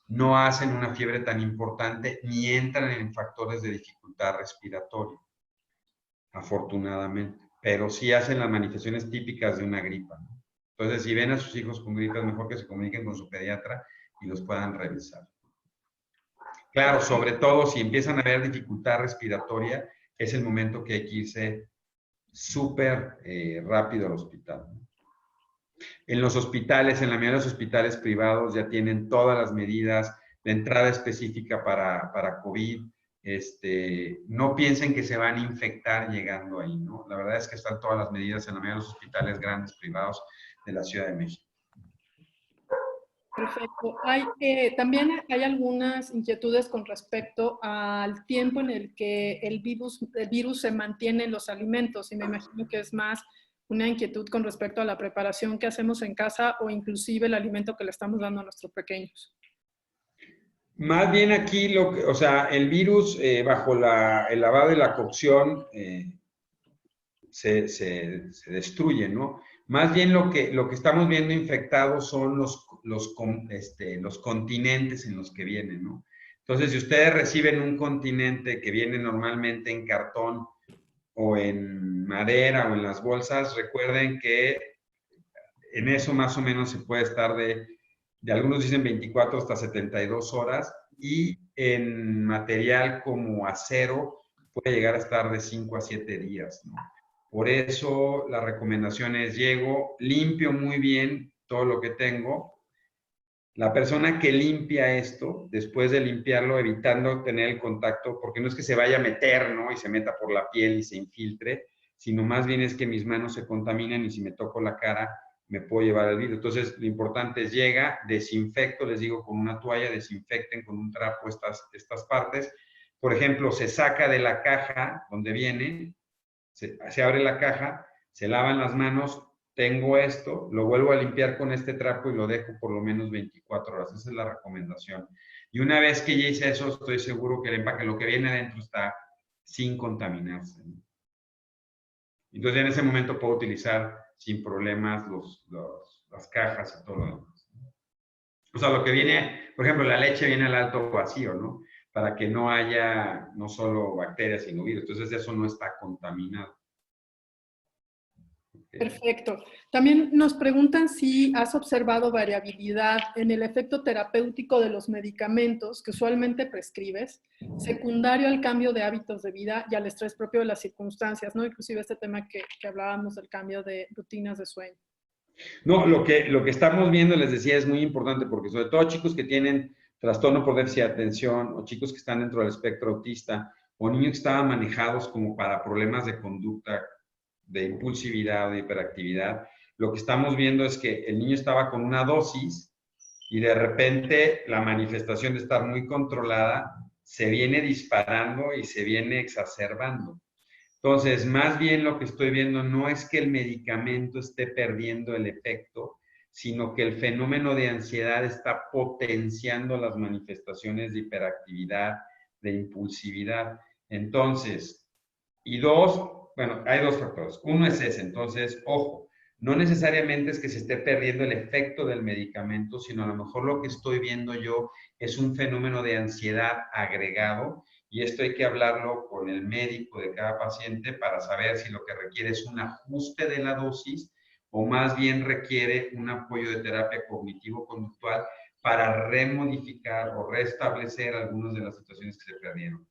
no hacen una fiebre tan importante ni entran en factores de dificultad respiratoria, afortunadamente. Pero sí hacen las manifestaciones típicas de una gripa, ¿no? Entonces, si ven a sus hijos con gripas, mejor que se comuniquen con su pediatra y los puedan revisar. Claro, sobre todo si empiezan a haber dificultad respiratoria, es el momento que hay que irse súper rápido al hospital. En los hospitales, en la mayoría de los hospitales privados ya tienen todas las medidas de entrada específica para COVID. No piensen que se van a infectar llegando ahí, ¿no? La verdad es que están todas las medidas en la mayoría de los hospitales grandes privados de la Ciudad de México. Perfecto. También hay algunas inquietudes con respecto al tiempo en el que el virus se mantiene en los alimentos, y me imagino que es más una inquietud con respecto a la preparación que hacemos en casa o inclusive el alimento que le estamos dando a nuestros pequeños. Más bien aquí, o sea, el virus bajo el lavado y la cocción se destruye, ¿no? Más bien lo que estamos viendo infectados son los continentes en los que vienen, ¿no? Entonces, si ustedes reciben un continente que viene normalmente en cartón o en madera o en las bolsas, recuerden que en eso más o menos se puede estar de algunos dicen 24 hasta 72 horas, y en material como acero puede llegar a estar de 5 a 7 días, ¿no? Por eso la recomendación es llego, limpio muy bien todo lo que tengo. La persona que limpia esto, después de limpiarlo, evitando tener el contacto, porque no es que se vaya a meter, ¿no? Y se meta por la piel y se infiltre, sino más bien es que mis manos se contaminen y si me toco la cara, me puedo llevar el virus. Entonces, lo importante es llega, desinfecto, les digo, con una toalla, desinfecten con un trapo estas partes. Por ejemplo, se saca de la caja donde viene, se abre la caja, se lavan las manos, tengo esto, lo vuelvo a limpiar con este trapo y lo dejo por lo menos 24 horas. Esa es la recomendación. Y una vez que ya hice eso, estoy seguro que el empaque, lo que viene adentro está sin contaminarse, ¿no? Entonces, en ese momento puedo utilizar sin problemas las cajas y todo lo demás. O sea, lo que viene, por ejemplo, la leche viene al alto vacío, ¿no? Para que no haya no solo bacterias, sino virus. Entonces, eso no está contaminado. Perfecto. También nos preguntan si has observado variabilidad en el efecto terapéutico de los medicamentos que usualmente prescribes, secundario al cambio de hábitos de vida y al estrés propio de las circunstancias, ¿no? Inclusive este tema que hablábamos del cambio de rutinas de sueño. No, lo que estamos viendo, les decía, es muy importante porque sobre todo chicos que tienen trastorno por déficit de atención o chicos que están dentro del espectro autista o niños que estaban manejados como para problemas de conducta, de impulsividad o de hiperactividad, lo que estamos viendo es que el niño estaba con una dosis y de repente la manifestación de estar muy controlada se viene disparando y se viene exacerbando. Entonces, más bien lo que estoy viendo no es que el medicamento esté perdiendo el efecto, sino que el fenómeno de ansiedad está potenciando las manifestaciones de hiperactividad, de impulsividad. Entonces, y dos, bueno, hay dos factores. Uno es ese, entonces, ojo, no necesariamente es que se esté perdiendo el efecto del medicamento, sino a lo mejor lo que estoy viendo yo es un fenómeno de ansiedad agregado, y esto hay que hablarlo con el médico de cada paciente para saber si lo que requiere es un ajuste de la dosis o más bien requiere un apoyo de terapia cognitivo-conductual para remodificar o restablecer algunas de las situaciones que se perdieron.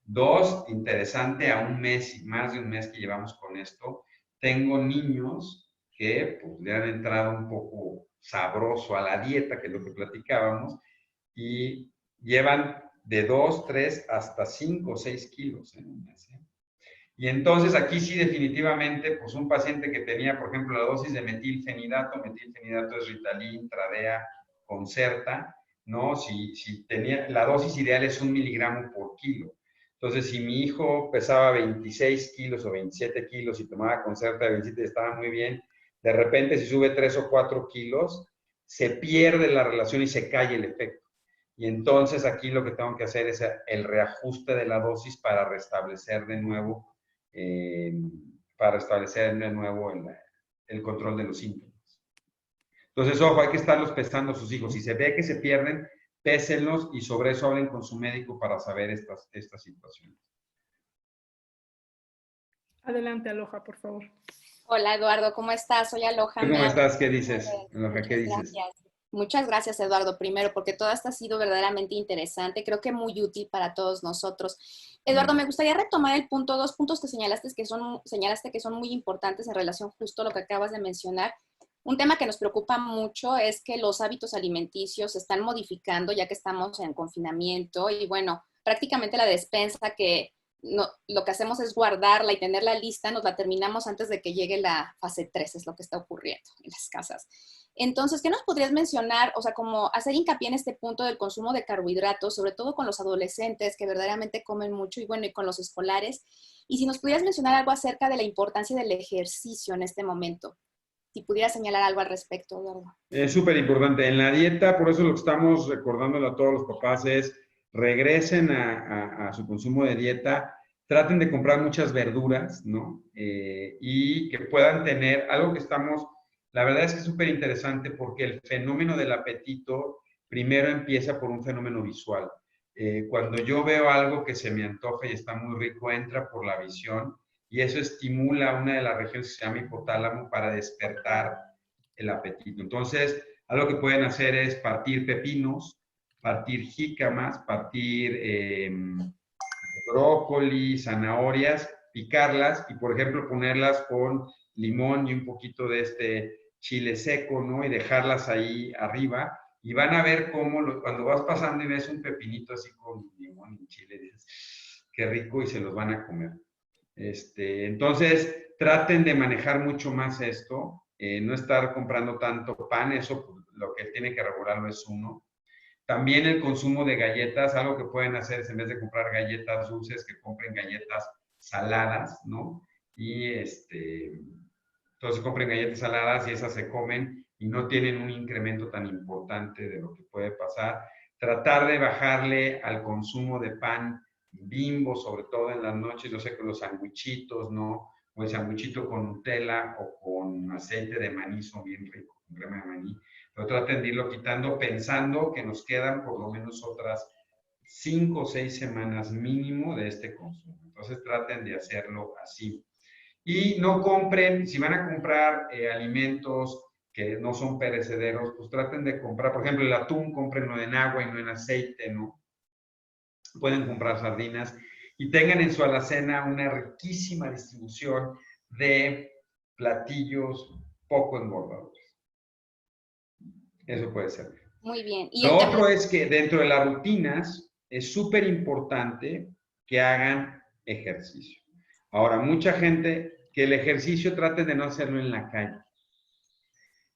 Dos, interesante, a un mes, más de un mes que llevamos con esto, tengo niños que pues, le han entrado un poco sabroso a la dieta, que es lo que platicábamos, y llevan de 2, 3 hasta 5 o 6 kilos en un mes. Y entonces aquí sí definitivamente, pues un paciente que tenía, por ejemplo, la dosis de metilfenidato es Ritalin, Tradea, Concerta, ¿no? Si tenía, la dosis ideal es 1 miligramo por kilo. Entonces, si mi hijo pesaba 26 kilos o 27 kilos y tomaba Concerta de 27 y estaba muy bien, de repente si sube 3 o 4 kilos, se pierde la relación y se cae el efecto. Y entonces aquí lo que tengo que hacer es el reajuste de la dosis para restablecer de nuevo el control de los síntomas. Entonces, ojo, hay que estarlos pesando a sus hijos. Si se ve que se pierden, pésenlos y sobre eso hablen con su médico para saber estas situaciones. Adelante, Aloha, por favor. Hola Eduardo, ¿cómo estás? Soy Aloha. ¿Cómo estás? ¿Qué dices, Aloha? ¿Qué dices? Gracias. Muchas gracias, Eduardo, primero, porque todo esto ha sido verdaderamente interesante, creo que muy útil para todos nosotros. Eduardo, me gustaría retomar dos puntos que señalaste que son muy importantes en relación justo a lo que acabas de mencionar. Un tema que nos preocupa mucho es que los hábitos alimenticios se están modificando ya que estamos en confinamiento y bueno, prácticamente la despensa que no, lo que hacemos es guardarla y tenerla lista, nos la terminamos antes de que llegue la fase 3, es lo que está ocurriendo en las casas. Entonces, ¿qué nos podrías mencionar? O sea, como hacer hincapié en este punto del consumo de carbohidratos, sobre todo con los adolescentes que verdaderamente comen mucho y bueno, y con los escolares. Y si nos pudieras mencionar algo acerca de la importancia del ejercicio en este momento. Si pudieras señalar algo al respecto, Eduardo. Es súper importante. En la dieta, por eso lo que estamos recordándole a todos los papás es regresen a su consumo de dieta, traten de comprar muchas verduras, ¿no? Y que puedan tener algo que estamos, la verdad es que es súper interesante porque el fenómeno del apetito primero empieza por un fenómeno visual. Cuando yo veo algo que se me antoja y está muy rico, entra por la visión y eso estimula una de las regiones que se llama hipotálamo para despertar el apetito. Entonces, algo que pueden hacer es partir pepinos, partir jícamas, partir brócoli, zanahorias, picarlas y, por ejemplo, ponerlas con limón y un poquito de este chile seco, ¿no? Y dejarlas ahí arriba. Y van a ver cómo cuando vas pasando y ves un pepinito así con limón y chile, dices, qué rico, y se los van a comer. Entonces, traten de manejar mucho más esto, no estar comprando tanto pan, eso lo que tiene que regularlo es uno. También el consumo de galletas, algo que pueden hacer es en vez de comprar galletas dulces, que compren galletas saladas, ¿no? Y entonces compren galletas saladas y esas se comen y no tienen un incremento tan importante de lo que puede pasar. Tratar de bajarle al consumo de pan Bimbo, sobre todo en las noches, yo sé que los sandwichitos, ¿no? O el sandwichito con Nutella o con aceite de maní son bien ricos, con crema de maní. Pero traten de irlo quitando pensando que nos quedan por lo menos otras 5 o 6 semanas mínimo de este consumo. Entonces traten de hacerlo así. Y no compren, si van a comprar alimentos que no son perecederos, pues traten de comprar, por ejemplo, el atún, cómprenlo en agua y no en aceite, ¿no? Pueden comprar sardinas y tengan en su alacena una riquísima distribución de platillos poco engordadores. Eso puede ser. Muy bien. Lo otro es que dentro de las rutinas es súper importante que hagan ejercicio. Ahora, mucha gente que el ejercicio traten de no hacerlo en la calle.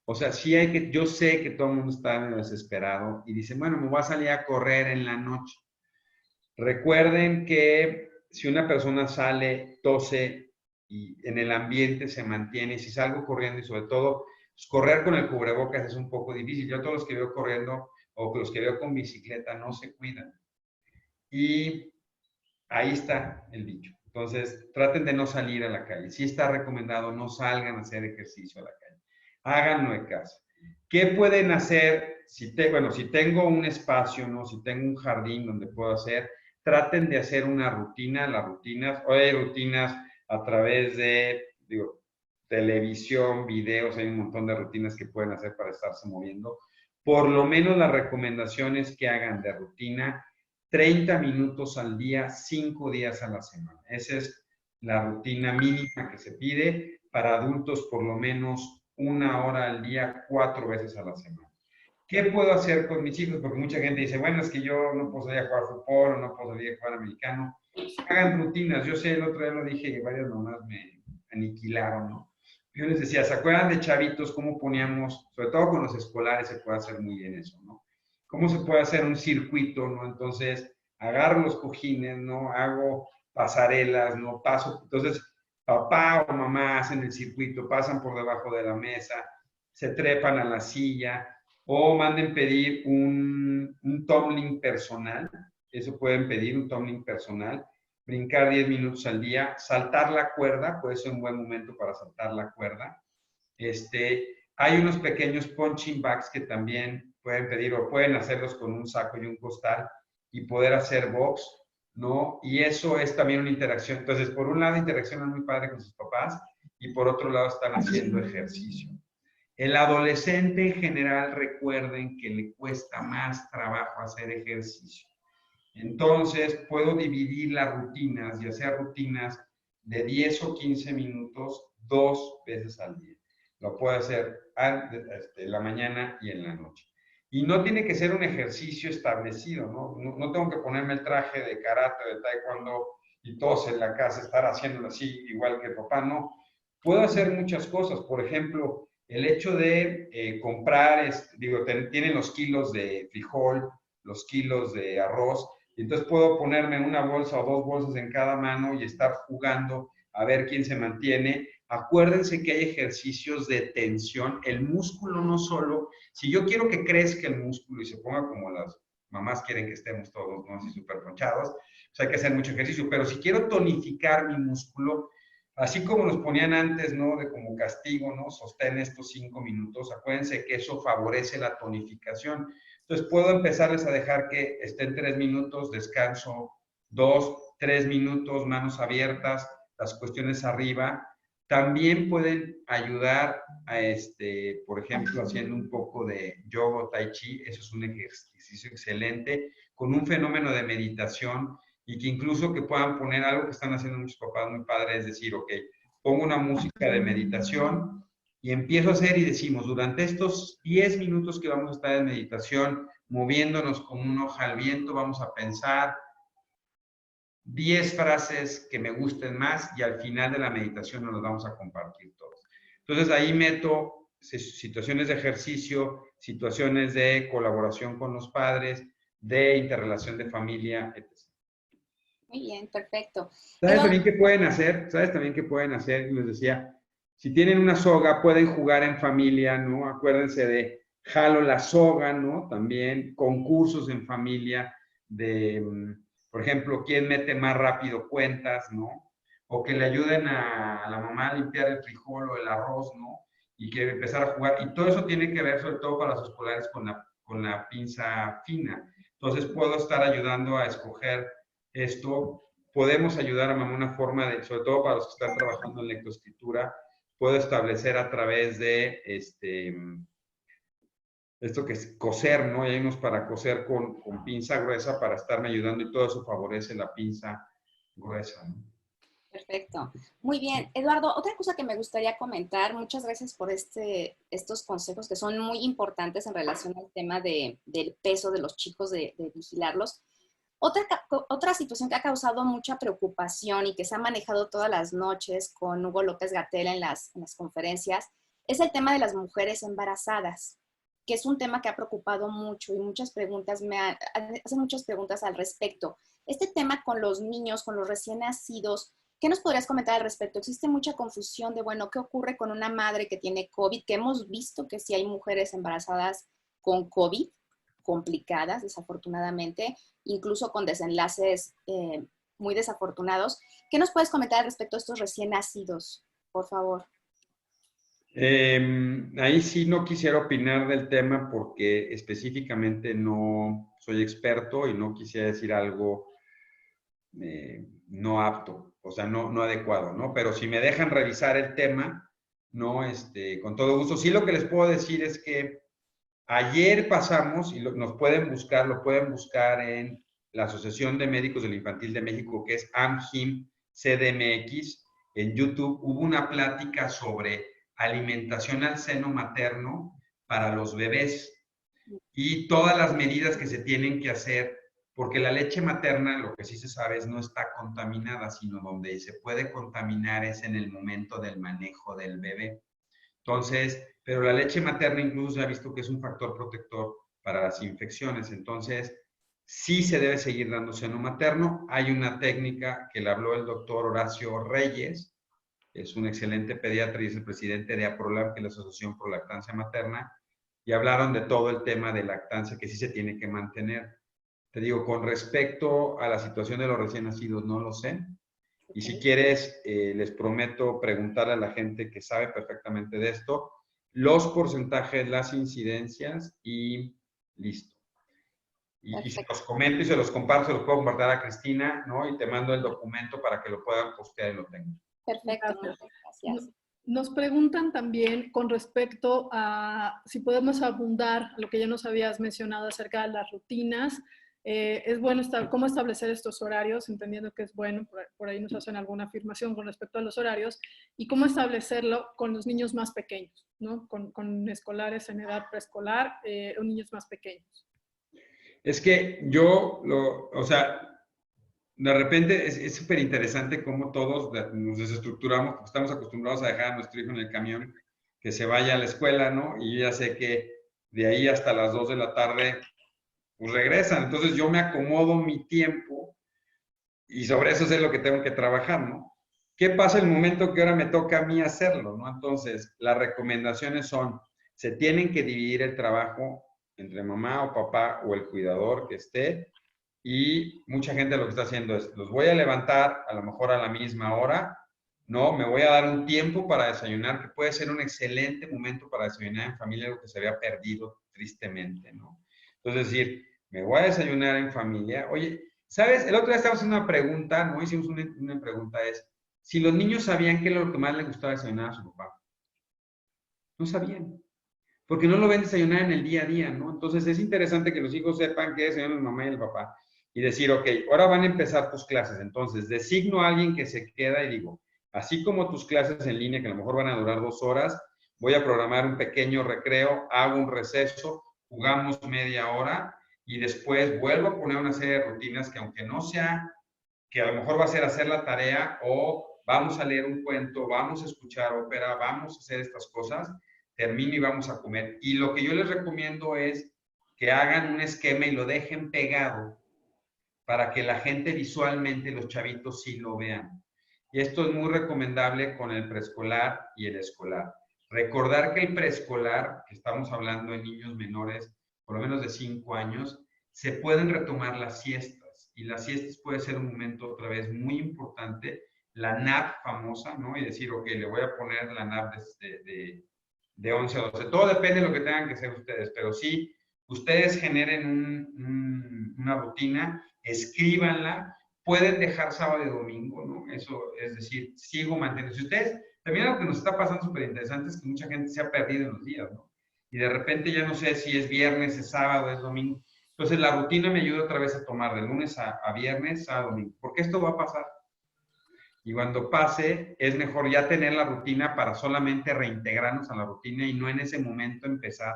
O sea, sí hay que, yo sé que todo el mundo está desesperado y dice, bueno, me voy a salir a correr en la noche. Recuerden que si una persona sale, tose y en el ambiente se mantiene. Y si salgo corriendo y sobre todo, pues, correr con el cubrebocas es un poco difícil. Yo todos los que veo corriendo o los que veo con bicicleta no se cuidan. Y ahí está el dicho. Entonces, traten de no salir a la calle. Si está recomendado, no salgan a hacer ejercicio a la calle. Háganlo en casa. ¿Qué pueden hacer? Bueno, si tengo un espacio, ¿no? Si tengo un jardín donde puedo hacer, traten de hacer una rutina. Las rutinas, hoy hay rutinas a través de, digo, televisión, videos, hay un montón de rutinas que pueden hacer para estarse moviendo. Por lo menos las recomendaciones que hagan de rutina 30 minutos al día, 5 días a la semana. Esa es la rutina mínima que se pide. Para adultos, por lo menos 1 hora al día, 4 veces a la semana. ¿Qué puedo hacer con mis hijos? Porque mucha gente dice, bueno, es que yo no puedo salir a jugar fútbol, o no puedo salir a jugar americano. Hagan rutinas. Yo sé, el otro día lo dije y varias mamás me aniquilaron, ¿no? Yo les decía, ¿se acuerdan de chavitos cómo poníamos, sobre todo con los escolares se puede hacer muy bien eso, ¿no? ¿Cómo se puede hacer un circuito, no? Entonces, agarro los cojines, ¿no? Hago pasarelas, ¿no? Paso, entonces, papá o mamá hacen el circuito, pasan por debajo de la mesa, se trepan a la silla, o manden pedir un tumbling personal, eso pueden pedir, un tumbling personal, brincar 10 minutos al día, saltar la cuerda, puede ser un buen momento para saltar la cuerda. Hay unos pequeños punching bags que también pueden pedir o pueden hacerlos con un saco y un costal y poder hacer box, ¿no? Y eso es también una interacción. Entonces, por un lado, interaccionan muy padre con sus papás y por otro lado, están haciendo ejercicio. El adolescente en general, recuerden que le cuesta más trabajo hacer ejercicio. Entonces, puedo dividir las rutinas y hacer rutinas de 10 o 15 minutos 2 veces al día. Lo puedo hacer en la mañana y en la noche. Y no tiene que ser un ejercicio establecido, ¿no? No tengo que ponerme el traje de karate, de taekwondo y todos en la casa estar haciéndolo así, igual que el papá, no. Puedo hacer muchas cosas. Por ejemplo, el hecho de comprar, tienen los kilos de frijol, los kilos de arroz, y entonces puedo ponerme una bolsa o 2 bolsas en cada mano y estar jugando a ver quién se mantiene. Acuérdense que hay ejercicios de tensión. El músculo no solo, si yo quiero que crezca el músculo y se ponga como las mamás quieren que estemos todos, ¿no? Así súper ponchados, pues hay que hacer mucho ejercicio. Pero si quiero tonificar mi músculo, así como nos ponían antes, ¿no? De como castigo, ¿no? Sostén estos 5 minutos. Acuérdense que eso favorece la tonificación. Entonces, puedo empezarles a dejar que estén 3 minutos, descanso 2, 3 minutos, manos abiertas, las cuestiones arriba. También pueden ayudar a, por ejemplo, haciendo un poco de yoga o tai chi. Eso es un ejercicio excelente, con un fenómeno de meditación y que incluso que puedan poner algo que están haciendo muchos papás muy padres, es decir, ok, pongo una música de meditación y empiezo a hacer y decimos, durante estos 10 minutos que vamos a estar en meditación, moviéndonos como una hoja al viento, vamos a pensar 10 frases que me gusten más y al final de la meditación nos las vamos a compartir todos. Entonces ahí meto situaciones de ejercicio, situaciones de colaboración con los padres, de interrelación de familia, etc. Muy bien, perfecto. ¿Sabes también qué pueden hacer? ¿Sabes también qué pueden hacer? Les decía, si tienen una soga, pueden jugar en familia, ¿no? Acuérdense de jalo la soga, ¿no? También concursos en familia de, por ejemplo, quién mete más rápido cuentas, ¿no? O que le ayuden a la mamá a limpiar el frijol o el arroz, ¿no? Y que empezar a jugar. Y todo eso tiene que ver, sobre todo para los escolares, con la pinza fina. Entonces, puedo estar ayudando a escoger esto. Podemos ayudar a una forma de, sobre todo para los que están trabajando en lectoescritura, puedo establecer a través de esto que es coser, ¿no? Y hay unos para coser con pinza gruesa para estarme ayudando y todo eso favorece la pinza gruesa, ¿no? Perfecto. Muy bien. Eduardo, otra cosa que me gustaría comentar, muchas gracias por estos consejos que son muy importantes en relación al tema del peso de los chicos, de vigilarlos. Otra situación que ha causado mucha preocupación y que se ha manejado todas las noches con Hugo López-Gatell en las conferencias es el tema de las mujeres embarazadas, que es un tema que ha preocupado mucho y muchas preguntas hacen muchas preguntas al respecto. Este tema con los niños, con los recién nacidos, ¿Qué nos podrías comentar al respecto? Existe mucha confusión de, bueno, ¿qué ocurre con una madre que tiene COVID? Que hemos visto que sí hay mujeres embarazadas con COVID, complicadas, desafortunadamente, incluso con desenlaces muy desafortunados. ¿Qué nos puedes comentar al respecto de estos recién nacidos, por favor? Ahí sí no quisiera opinar del tema porque específicamente no soy experto y no quisiera decir algo no apto, o sea, no adecuado, ¿no? Pero si me dejan revisar el tema, ¿no? Con todo gusto. Sí, lo que les puedo decir es que ayer pasamos, y nos pueden buscar, lo pueden buscar en la Asociación de Médicos del Infantil de México, que es AMHIM CDMX. En YouTube hubo una plática sobre alimentación al seno materno para los bebés y todas las medidas que se tienen que hacer, porque la leche materna, lo que sí se sabe es no está contaminada, sino donde se puede contaminar es en el momento del manejo del bebé. Entonces, pero la leche materna incluso se ha visto que es un factor protector para las infecciones. Entonces, sí se debe seguir dando seno materno. Hay una técnica que le habló el doctor Horacio Reyes, es un excelente pediatra y es el presidente de APROLAM, que es la Asociación Pro Lactancia Materna, y hablaron de todo el tema de lactancia que sí se tiene que mantener. Te digo, con respecto a la situación de los recién nacidos, no lo sé. Y si quieres, les prometo preguntar a la gente que sabe perfectamente de esto, los porcentajes, las incidencias y listo. Y se los comento y se los comparto, se los puedo compartir a Cristina, ¿no? Y te mando el documento para que lo puedan postear y lo tengan. Perfecto, gracias. Nos preguntan también con respecto a si podemos abundar a lo que ya nos habías mencionado acerca de las rutinas. Es bueno cómo establecer estos horarios, entendiendo que es bueno, por ahí nos hacen alguna afirmación con respecto a los horarios, y cómo establecerlo con los niños más pequeños, ¿no? Con escolares en edad preescolar o niños más pequeños. Es que o sea, de repente es súper interesante cómo todos nos desestructuramos, porque estamos acostumbrados a dejar a nuestro hijo en el camión, que se vaya a la escuela, ¿no? Y yo ya sé que de ahí hasta las 2 de la tarde, pues regresan. Entonces yo me acomodo mi tiempo y sobre eso es lo que tengo que trabajar, ¿no? ¿Qué pasa el momento que ahora me toca a mí hacerlo, ¿no? Entonces, las recomendaciones son, se tienen que dividir el trabajo entre mamá o papá o el cuidador que esté, y mucha gente lo que está haciendo es, los voy a levantar a lo mejor a la misma hora, no, me voy a dar un tiempo para desayunar, que puede ser un excelente momento para desayunar en familia, algo que se había perdido tristemente, ¿no? Entonces, decir, me voy a desayunar en familia. Oye, ¿sabes? El otro día estábamos haciendo una pregunta, ¿no? Hicimos una pregunta, es, si los niños sabían qué era lo que más les gustaba desayunar a su papá. No sabían, porque no lo ven desayunar en el día a día, ¿no? Entonces, es interesante que los hijos sepan qué desayunan la mamá y el papá. Y decir, ok, ahora van a empezar tus clases. Entonces, designo a alguien que se queda y digo, así como tus clases en línea, que a lo mejor van a durar 2 horas, voy a programar un pequeño recreo, hago un receso, jugamos media hora y después vuelvo a poner una serie de rutinas que aunque no sea, que a lo mejor va a ser hacer la tarea o vamos a leer un cuento, vamos a escuchar ópera, vamos a hacer estas cosas, termino y vamos a comer. Y lo que yo les recomiendo es que hagan un esquema y lo dejen pegado para que la gente visualmente, los chavitos, sí lo vean. Y esto es muy recomendable con el preescolar y el escolar. Recordar que el preescolar, que estamos hablando de niños menores, por lo menos de 5 años, se pueden retomar las siestas. Y las siestas puede ser un momento otra vez muy importante. La nap famosa, ¿no? Y decir, ok, le voy a poner la nap de 11 a 12. Todo depende de lo que tengan que hacer ustedes, pero sí, ustedes generen una rutina, escríbanla, pueden dejar sábado y domingo, ¿no? Eso es decir, sigo manteniendo. Si ustedes, también algo que nos está pasando súper interesante es que mucha gente se ha perdido en los días, ¿no? Y de repente ya no sé si es viernes, es sábado, es domingo. Entonces la rutina me ayuda otra vez a tomar de lunes a viernes, a domingo, porque esto va a pasar. Y cuando pase, es mejor ya tener la rutina para solamente reintegrarnos a la rutina y no en ese momento empezar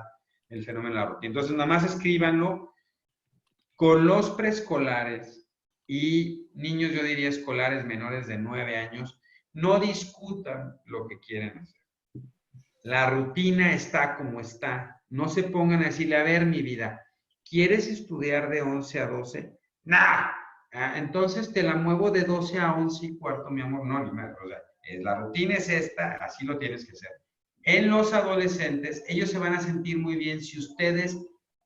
el fenómeno de la rutina. Entonces, nada más escríbanlo. Con los preescolares y niños, yo diría escolares menores de 9 años, no discutan lo que quieren hacer. La rutina está como está. No se pongan a decirle, a ver, mi vida, ¿quieres estudiar de 11 a 12? ¡Nah! Entonces te la muevo de 12 a 11 y cuarto, mi amor. No, ni más. O sea, la rutina es esta, así lo tienes que hacer. En los adolescentes, ellos se van a sentir muy bien si ustedes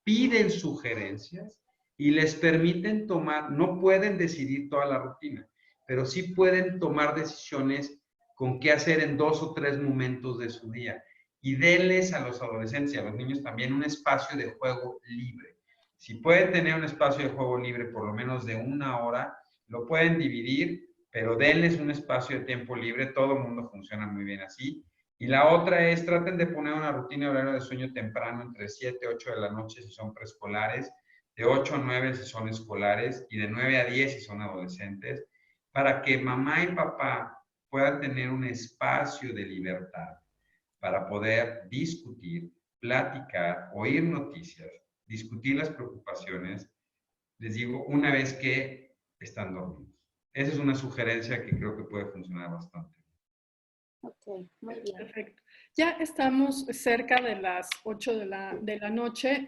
piden sugerencias y les permiten tomar, no pueden decidir toda la rutina, pero sí pueden tomar decisiones con qué hacer en 2 o 3 momentos de su día. Y denles a los adolescentes y a los niños también un espacio de juego libre. Si pueden tener un espacio de juego libre por lo menos de 1 hora, lo pueden dividir, pero denles un espacio de tiempo libre. Todo el mundo funciona muy bien así. Y la otra es, traten de poner una rutina horaria de sueño temprano entre 7 y 8 de la noche si son preescolares, de 8 a 9 si son escolares y de 9 a 10 si son adolescentes, para que mamá y papá puedan tener un espacio de libertad para poder discutir, platicar, oír noticias, discutir las preocupaciones, les digo, una vez que están dormidos. Esa es una sugerencia que creo que puede funcionar bastante. Ok, muy bien. Perfecto. Ya estamos cerca de las 8 de la noche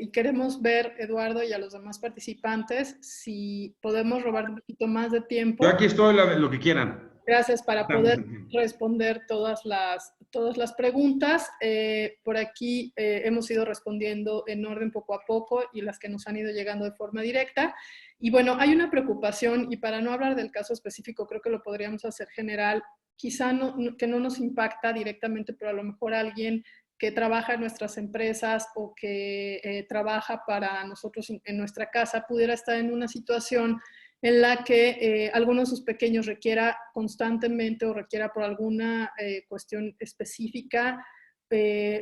y queremos ver, Eduardo, y a los demás participantes, si podemos robar un poquito más de tiempo. Yo aquí estoy, lo que quieran. Gracias, para poder responder todas las preguntas. Por aquí hemos ido respondiendo en orden poco a poco y las que nos han ido llegando de forma directa. Y bueno, hay una preocupación y para no hablar del caso específico, creo que lo podríamos hacer general, quizá que no nos impacta directamente, pero a lo mejor alguien que trabaja en nuestras empresas o que trabaja para nosotros en nuestra casa pudiera estar en una situación en la que alguno de sus pequeños requiera constantemente o requiera por alguna cuestión específica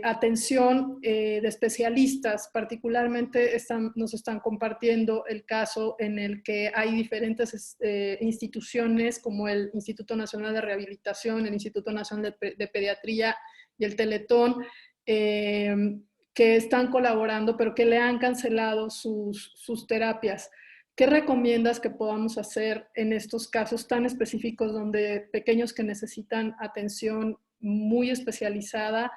atención de especialistas. Particularmente nos están compartiendo el caso en el que hay diferentes instituciones como el Instituto Nacional de Rehabilitación, el Instituto Nacional de Pediatría y el Teletón, que están colaborando, pero que le han cancelado sus terapias. ¿Qué recomiendas que podamos hacer en estos casos tan específicos donde pequeños que necesitan atención muy especializada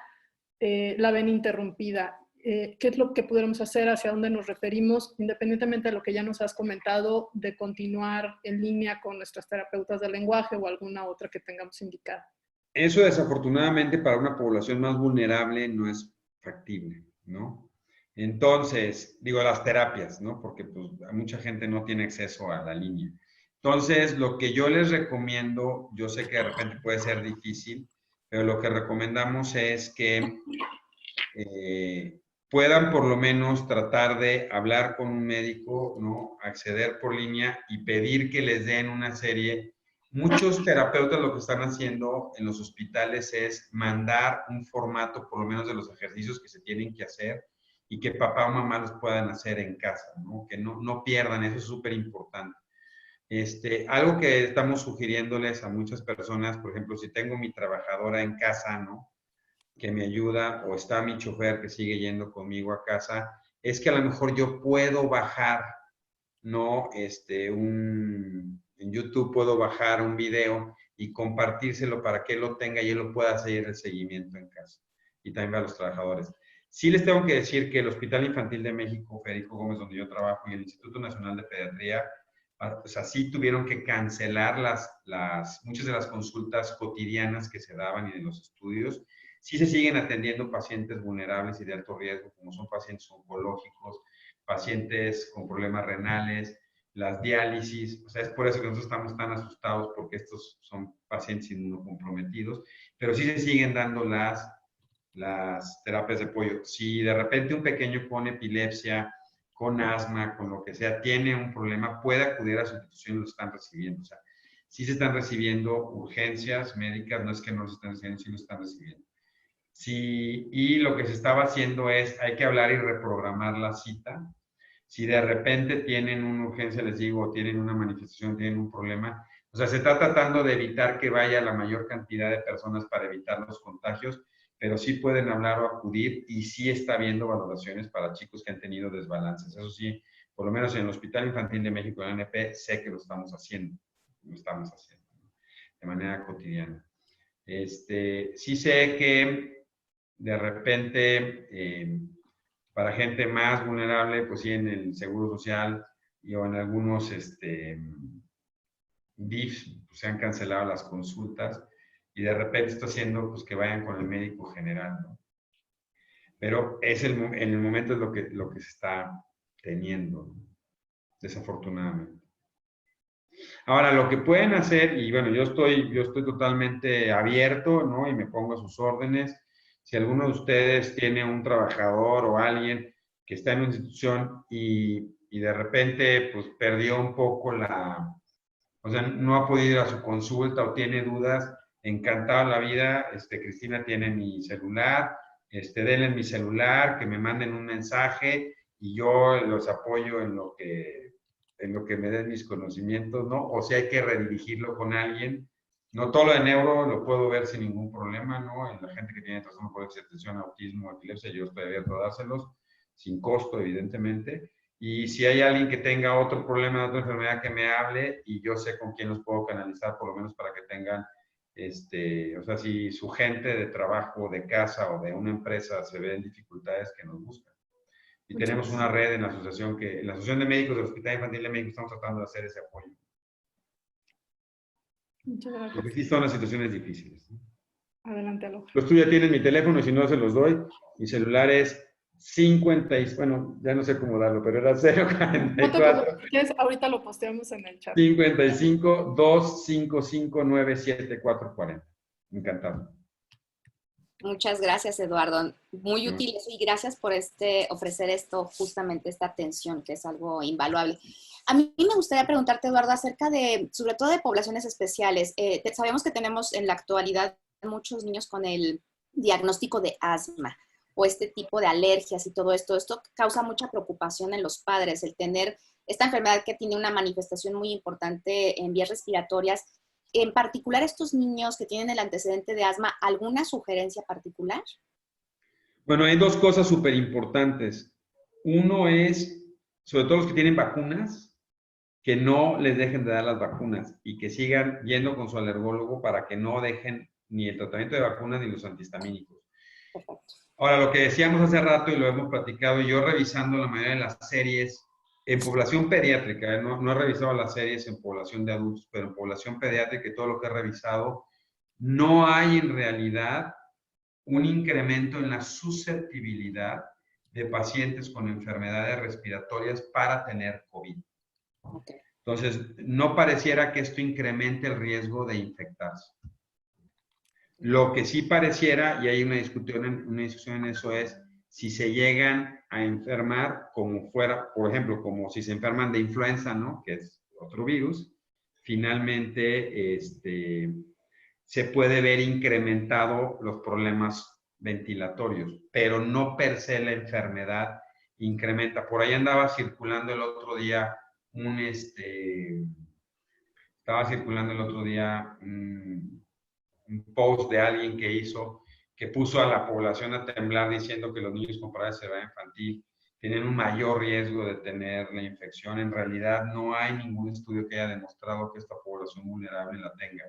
la ven interrumpida? ¿Qué es lo que pudiéramos hacer? ¿Hacia dónde nos referimos? Independientemente de lo que ya nos has comentado, de continuar en línea con nuestras terapeutas del lenguaje o alguna otra que tengamos indicada. Eso desafortunadamente para una población más vulnerable no es factible, ¿no? Entonces, digo, las terapias, ¿no? Porque pues mucha gente no tiene acceso a la línea. Entonces, lo que yo les recomiendo, yo sé que de repente puede ser difícil, pero lo que recomendamos es que puedan por lo menos tratar de hablar con un médico, ¿no? Acceder por línea y pedir que les den una serie. Muchos terapeutas lo que están haciendo en los hospitales es mandar un formato por lo menos de los ejercicios que se tienen que hacer y que papá o mamá los puedan hacer en casa, ¿no? Que no pierdan, eso es súper importante. Algo que estamos sugiriéndoles a muchas personas, por ejemplo, si tengo mi trabajadora en casa, ¿no? Que me ayuda, o está mi chofer que sigue yendo conmigo a casa, es que a lo mejor yo puedo bajar, ¿no? En YouTube puedo bajar un video y compartírselo para que él lo tenga y él lo pueda hacer el seguimiento en casa. Y también a los trabajadores. Sí les tengo que decir que el Hospital Infantil de México, Federico Gómez, donde yo trabajo, y el Instituto Nacional de Pediatría, pues así tuvieron que cancelar muchas de las consultas cotidianas que se daban y de los estudios. Sí se siguen atendiendo pacientes vulnerables y de alto riesgo, como son pacientes oncológicos, pacientes con problemas renales, las diálisis. O sea, es por eso que nosotros estamos tan asustados, porque estos son pacientes inmunocomprometidos, pero sí se siguen dando las terapias de apoyo. Si de repente un pequeño con epilepsia, con asma, con lo que sea, tiene un problema, puede acudir a su institución y lo están recibiendo. O sea, sí se están recibiendo urgencias médicas, no es que no los están recibiendo, sí lo están recibiendo. Sí, y lo que se estaba haciendo es, hay que hablar y reprogramar la cita. Si de repente tienen una urgencia, les digo, tienen una manifestación, tienen un problema, o sea, se está tratando de evitar que vaya la mayor cantidad de personas para evitar los contagios, pero sí pueden hablar o acudir y sí está habiendo valoraciones para chicos que han tenido desbalances. Eso sí, por lo menos en el Hospital Infantil de México, en la ANP, sé que lo estamos haciendo, de manera cotidiana. Sí sé que de repente, para gente más vulnerable, pues sí, en el Seguro Social o en algunos DIFs pues, se han cancelado las consultas y de repente está haciendo pues, que vayan con el médico general, ¿no? Pero en el momento es lo que se está teniendo, ¿no? Desafortunadamente. Ahora, lo que pueden hacer, y bueno, yo estoy totalmente abierto, ¿no? Y me pongo a sus órdenes. Si alguno de ustedes tiene un trabajador o alguien que está en una institución y de repente, pues, perdió un poco o sea, no ha podido ir a su consulta o tiene dudas, encantado la vida, Cristina tiene mi celular, denle mi celular, que me manden un mensaje y yo los apoyo en lo que me den mis conocimientos, ¿no? O si hay que redirigirlo con alguien. No todo lo de neuro lo puedo ver sin ningún problema, ¿no? En la gente que tiene trastorno por déficit de atención, autismo, epilepsia, yo estoy abierto a dárselos, sin costo, evidentemente. Y si hay alguien que tenga otro problema, otra enfermedad, que me hable y yo sé con quién los puedo canalizar, por lo menos para que tengan, o sea, si su gente de trabajo, de casa o de una empresa se ve en dificultades, que nos buscan. Y tenemos una red en la asociación en la Asociación de Médicos del Hospital Infantil de México estamos tratando de hacer ese apoyo. Muchas gracias. Porque sí son las situaciones difíciles. Adelante, Aloha. Pues tú ya tienes mi teléfono y si no se los doy. Mi celular es 50, bueno, ya no sé cómo darlo, pero era 044. No te preocupes, si quieres, ahorita lo posteamos en el chat. 55 255 97440. Encantado. Muchas gracias, Eduardo. Muy útil eso y gracias por ofrecer justamente esta atención, que es algo invaluable. A mí me gustaría preguntarte, Eduardo, acerca sobre todo de poblaciones especiales. Sabemos que tenemos en la actualidad muchos niños con el diagnóstico de asma o este tipo de alergias y todo esto. Esto causa mucha preocupación en los padres, el tener esta enfermedad que tiene una manifestación muy importante en vías respiratorias. En particular, estos niños que tienen el antecedente de asma, ¿alguna sugerencia particular? Bueno, hay dos cosas súper importantes. Uno es, sobre todo los que tienen vacunas, que no les dejen de dar las vacunas y que sigan yendo con su alergólogo para que no dejen ni el tratamiento de vacunas ni los antihistamínicos. Perfecto. Ahora, lo que decíamos hace rato y lo hemos platicado, yo revisando la mayoría de las series en población pediátrica, no he revisado las series en población de adultos, pero en población pediátrica y todo lo que he revisado, no hay en realidad un incremento en la susceptibilidad de pacientes con enfermedades respiratorias para tener COVID. Okay. Entonces, no pareciera que esto incremente el riesgo de infectarse. Lo que sí pareciera, y hay una discusión en eso, es si se llegan a enfermar como fuera, por ejemplo, como si se enferman de influenza, ¿no? Que es otro virus, finalmente se puede ver incrementado los problemas ventilatorios, pero no per se la enfermedad incrementa. Por ahí andaba circulando el otro día un post de alguien que puso a la población a temblar diciendo que los niños con parálisis cerebral infantil tienen un mayor riesgo de tener la infección. En realidad no hay ningún estudio que haya demostrado que esta población vulnerable la tenga.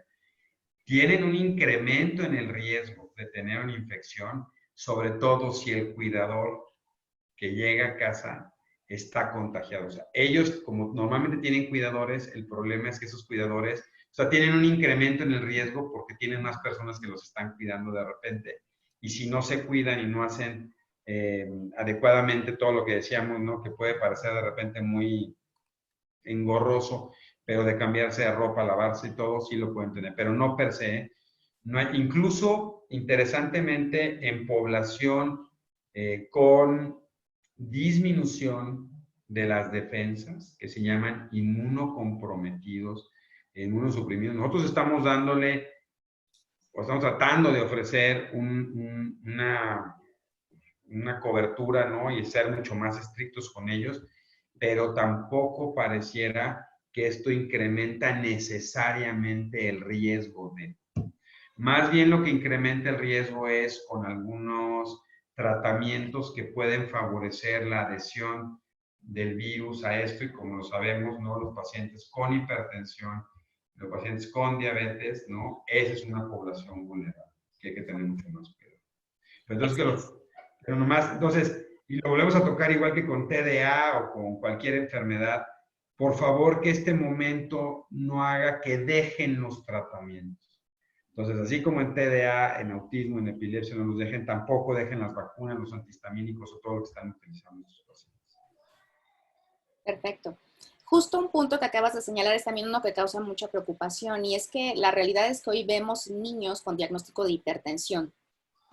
Tienen un incremento en el riesgo de tener una infección, sobre todo si el cuidador que llega a casa está contagiado. O sea, ellos, como normalmente tienen cuidadores, el problema es que esos cuidadores, o sea, tienen un incremento en el riesgo porque tienen más personas que los están cuidando de repente. Y si no se cuidan y no hacen adecuadamente todo lo que decíamos, ¿no? Que puede parecer de repente muy engorroso, pero de cambiarse de ropa, lavarse y todo, sí lo pueden tener, pero no per se. No hay, incluso, interesantemente, en población con disminución de las defensas, que se llaman inmunocomprometidos, inmunosuprimidos. Nosotros estamos dándole, o estamos tratando de ofrecer una cobertura, ¿no? Y ser mucho más estrictos con ellos, pero tampoco pareciera que esto incrementa necesariamente el riesgo de. Más bien lo que incrementa el riesgo es con algunos tratamientos que pueden favorecer la adhesión del virus a esto y como lo sabemos, ¿no? Los pacientes con hipertensión, los pacientes con diabetes, ¿no? Esa es una población vulnerable que hay que tener mucho más cuidado. Pero entonces, y lo volvemos a tocar igual que con TDA o con cualquier enfermedad, por favor que este momento no haga que dejen los tratamientos. Entonces, así como en TDA, en autismo, en epilepsia no los dejen, tampoco dejen las vacunas, los antihistamínicos o todo lo que están utilizando estos pacientes. Perfecto. Justo un punto que acabas de señalar es también uno que causa mucha preocupación, y es que la realidad es que hoy vemos niños con diagnóstico de hipertensión,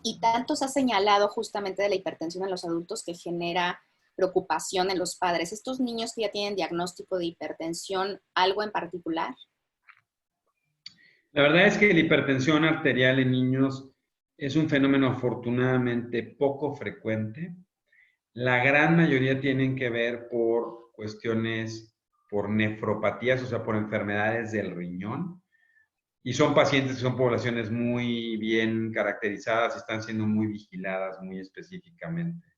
y tanto se ha señalado justamente de la hipertensión en los adultos que genera preocupación en los padres. ¿Estos niños que ya tienen diagnóstico de hipertensión, algo en particular? La verdad es que la hipertensión arterial en niños es un fenómeno afortunadamente poco frecuente. La gran mayoría tienen que ver por cuestiones, por nefropatías, o sea, por enfermedades del riñón. Y son pacientes que son poblaciones muy bien caracterizadas y están siendo muy vigiladas muy específicamente.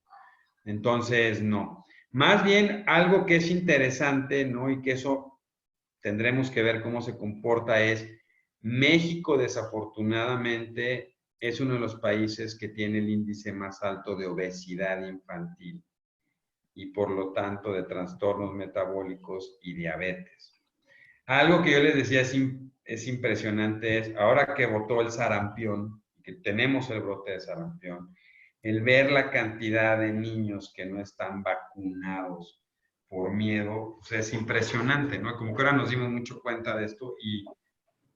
Entonces, no. Más bien, algo que es interesante, ¿no? Y que eso tendremos que ver cómo se comporta es, México desafortunadamente es uno de los países que tiene el índice más alto de obesidad infantil y por lo tanto de trastornos metabólicos y diabetes. Algo que yo les decía es impresionante es, ahora que botó el sarampión, que tenemos el brote de sarampión, el ver la cantidad de niños que no están vacunados por miedo, pues es impresionante, ¿no? Como que ahora nos dimos mucho cuenta de esto y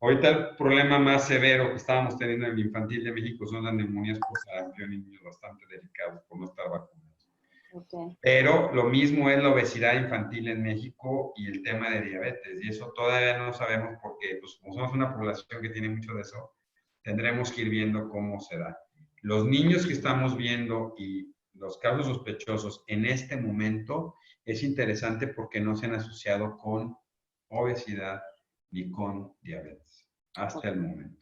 ahorita el problema más severo que estábamos teniendo en el infantil de México son las neumonías por sarampión y niños bastante delicados por no estar vacunados. Okay. Pero lo mismo es la obesidad infantil en México y el tema de diabetes. Y eso todavía no sabemos porque, pues, como somos una población que tiene mucho de eso, tendremos que ir viendo cómo se da. Los niños que estamos viendo y los casos sospechosos en este momento es interesante porque no se han asociado con obesidad ni con diabetes hasta el momento.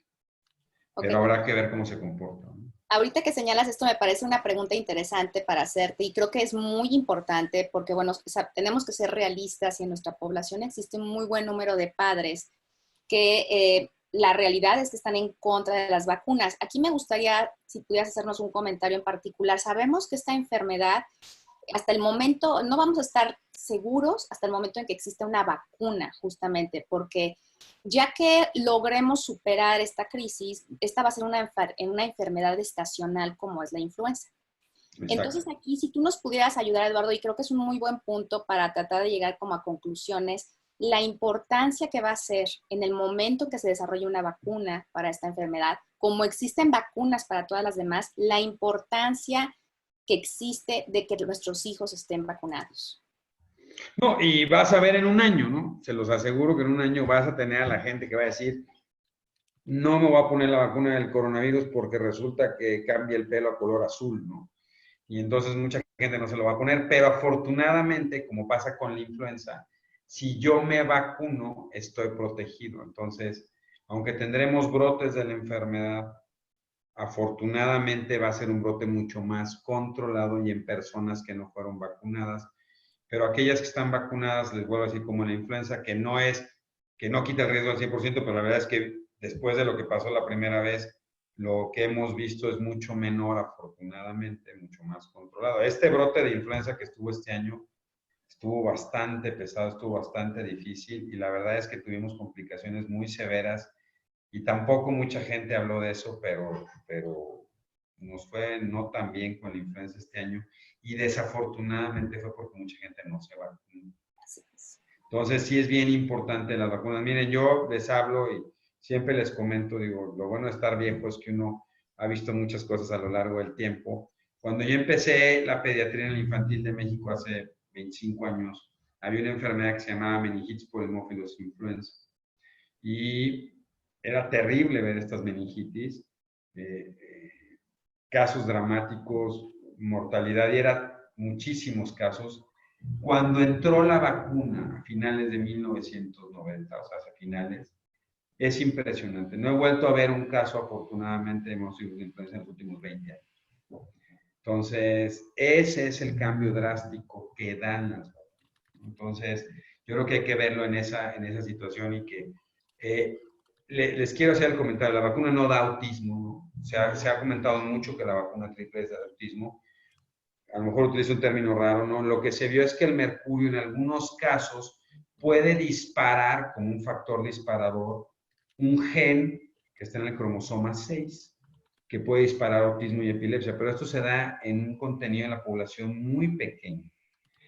Pero habrá que ver cómo se comporta, ¿no? Ahorita que señalas esto, me parece una pregunta interesante para hacerte, y creo que es muy importante porque, bueno, o sea, tenemos que ser realistas, y en nuestra población existe un muy buen número de padres que la realidad es que están en contra de las vacunas. Aquí me gustaría, si pudieras hacernos un comentario en particular. Sabemos que esta enfermedad, hasta el momento, no vamos a estar seguros hasta el momento en que exista una vacuna, justamente, porque ya que logremos superar esta crisis, esta va a ser una enfermedad estacional como es la influenza. Exacto. Entonces aquí, si tú nos pudieras ayudar, Eduardo, y creo que es un muy buen punto para tratar de llegar como a conclusiones, la importancia que va a ser en el momento que se desarrolle una vacuna para esta enfermedad, como existen vacunas para todas las demás, la importancia que existe de que nuestros hijos estén vacunados. No, y vas a ver en un año, ¿no? Se los aseguro que en un año vas a tener a la gente que va a decir, no me voy a poner la vacuna del coronavirus porque resulta que cambia el pelo a color azul, ¿no? Y entonces mucha gente no se lo va a poner, pero afortunadamente, como pasa con la influenza, si yo me vacuno, estoy protegido. Entonces, aunque tendremos brotes de la enfermedad, afortunadamente va a ser un brote mucho más controlado y en personas que no fueron vacunadas. Pero aquellas que están vacunadas, les vuelvo a decir, como la influenza, que no quita el riesgo al 100%, pero la verdad es que después de lo que pasó la primera vez, lo que hemos visto es mucho menor, afortunadamente, mucho más controlado. Este brote de influenza que estuvo este año estuvo bastante pesado, estuvo bastante difícil y la verdad es que tuvimos complicaciones muy severas y tampoco mucha gente habló de eso, pero nos fue no tan bien con la influenza este año y desafortunadamente fue porque mucha gente no se vacunó. Entonces sí es bien importante las vacunas. Miren, yo les hablo y siempre les comento, digo, lo bueno de estar viejo es que uno ha visto muchas cosas a lo largo del tiempo. Cuando yo empecé la pediatría en el infantil de México hace 25 años, había una enfermedad que se llamaba meningitis por hemófilos influenza. Y era terrible ver estas meningitis, casos dramáticos, mortalidad, y eran muchísimos casos. Cuando entró la vacuna a finales de 1990, o sea, a finales, es impresionante. No he vuelto a ver un caso, afortunadamente, de hemófilos de influenza en los últimos 20 años. Entonces, ese es el cambio drástico que dan las vacunas. Entonces, yo creo que hay que verlo en esa situación y que les quiero hacer el comentario, la vacuna no da autismo, ¿no? Se ha comentado mucho que la vacuna triple es de autismo. A lo mejor utilizo un término raro, ¿no? Lo que se vio es que el mercurio en algunos casos puede disparar como un factor disparador un gen que está en el cromosoma 6, que puede disparar autismo y epilepsia, pero esto se da en un contenido en la población muy pequeño.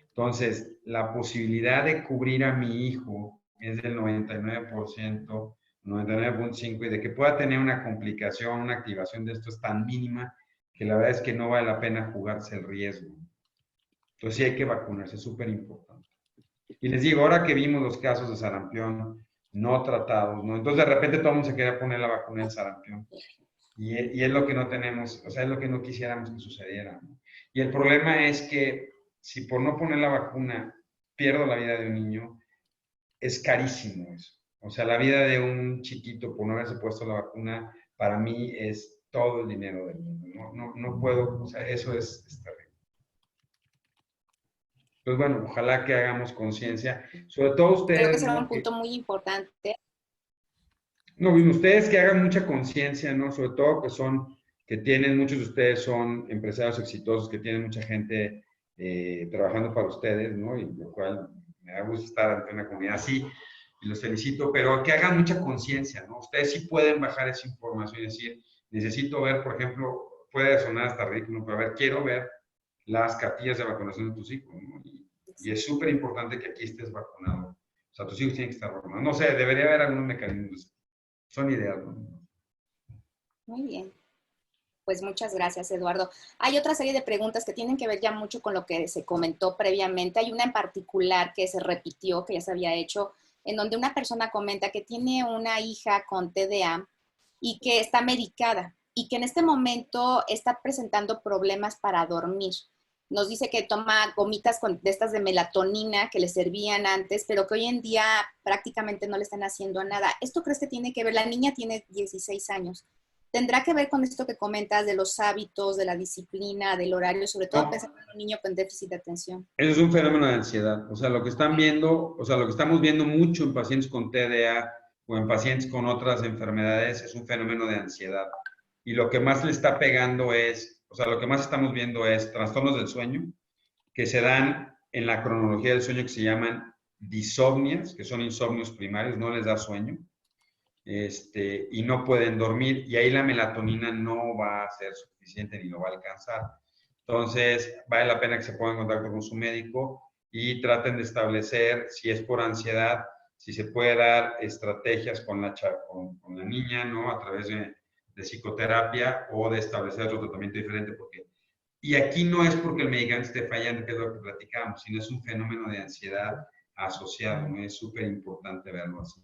Entonces, la posibilidad de cubrir a mi hijo es del 99%, 99.5%, y de que pueda tener una complicación, una activación de esto es tan mínima que la verdad es que no vale la pena jugarse el riesgo. Entonces sí hay que vacunarse, es súper importante. Y les digo, ahora que vimos los casos de sarampión no tratados, ¿no? Entonces de repente todo el mundo se quería poner la vacuna del sarampión. Y es lo que no tenemos, o sea, es lo que no quisiéramos que sucediera, ¿no? Y el problema es que si por no poner la vacuna pierdo la vida de un niño, es carísimo eso. O sea, la vida de un chiquito por no haberse puesto la vacuna, para mí es todo el dinero del mundo. No puedo, o sea, eso es terrible. Pues bueno, ojalá que hagamos conciencia, sobre todo Creo que ustedes, será ¿no? un punto muy importante. No, bien, ustedes que hagan mucha conciencia, ¿no? Sobre todo que tienen, muchos de ustedes son empresarios exitosos, que tienen mucha gente trabajando para ustedes, ¿no? Y lo cual me da gusto estar ante una comunidad así, y los felicito, pero que hagan mucha conciencia, ¿no? Ustedes sí pueden bajar esa información y decir, necesito ver, por ejemplo, puede sonar hasta ridículo, pero a ver, quiero ver las cartillas de vacunación de tus hijos, ¿no? Y es súper importante que aquí estés vacunado. O sea, tus hijos tienen que estar vacunados. No sé, debería haber algunos mecanismos. Son ideas, ¿no? Muy bien. Pues muchas gracias, Eduardo. Hay otra serie de preguntas que tienen que ver ya mucho con lo que se comentó previamente. Hay una en particular que se repitió, que ya se había hecho, en donde una persona comenta que tiene una hija con TDA y que está medicada y que en este momento está presentando problemas para dormir. Nos dice que toma gomitas de estas de melatonina que le servían antes, pero que hoy en día prácticamente no le están haciendo nada. ¿Esto crees que tiene que ver? La niña tiene 16 años. ¿Tendrá que ver con esto que comentas de los hábitos, de la disciplina, del horario, sobre todo No, pensando en un niño con déficit de atención? eso es un fenómeno de ansiedad. O sea, lo que están viendo, o sea, lo que estamos viendo mucho en pacientes con TDA o en pacientes con otras enfermedades es un fenómeno de ansiedad. Y lo que más le está pegando es, o sea, lo que más estamos viendo es trastornos del sueño que se dan en la cronología del sueño que se llaman disomnias, que son insomnios primarios, no les da sueño. Y no pueden dormir, y ahí la melatonina no va a ser suficiente ni lo va a alcanzar. Entonces, vale la pena que se pongan en contacto con su médico y traten de establecer si es por ansiedad, si se puede dar estrategias con la niña, ¿no? A través de psicoterapia o de establecer otro tratamiento diferente, y aquí no es porque el medicamento esté fallando, que es lo que platicamos, sino es un fenómeno de ansiedad asociado, ¿no? Es súper importante verlo así.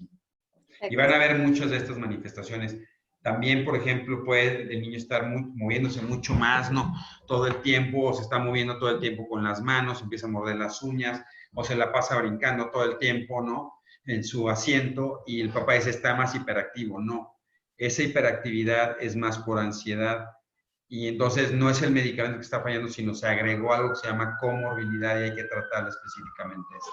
Y van a haber muchas de estas manifestaciones. También, por ejemplo, puede el niño estar moviéndose mucho más, ¿no? Todo el tiempo, o se está moviendo todo el tiempo con las manos, empieza a morder las uñas, o se la pasa brincando todo el tiempo, ¿no? En su asiento, y el papá dice, está más hiperactivo. No, esa hiperactividad es más por ansiedad, y entonces no es el medicamento que está fallando, sino se agregó algo que se llama comorbilidad y hay que tratarla específicamente eso.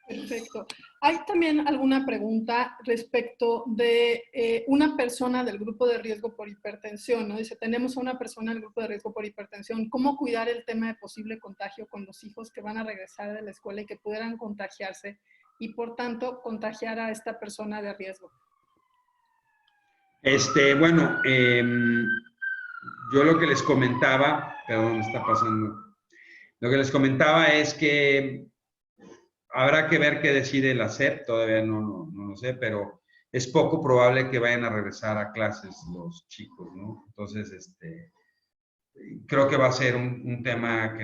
Perfecto. Hay también alguna pregunta respecto de una persona del grupo de riesgo por hipertensión, ¿no? Dice, tenemos a una persona del grupo de riesgo por hipertensión. ¿Cómo cuidar el tema de posible contagio con los hijos que van a regresar de la escuela y que pudieran contagiarse y, por tanto, contagiar a esta persona de riesgo? Bueno, yo lo que les comentaba, perdón, me está pasando. Lo que les comentaba es que habrá que ver qué decide la SEP, todavía no lo sé, pero es poco probable que vayan a regresar a clases los chicos, ¿no? Entonces, creo que va a ser un tema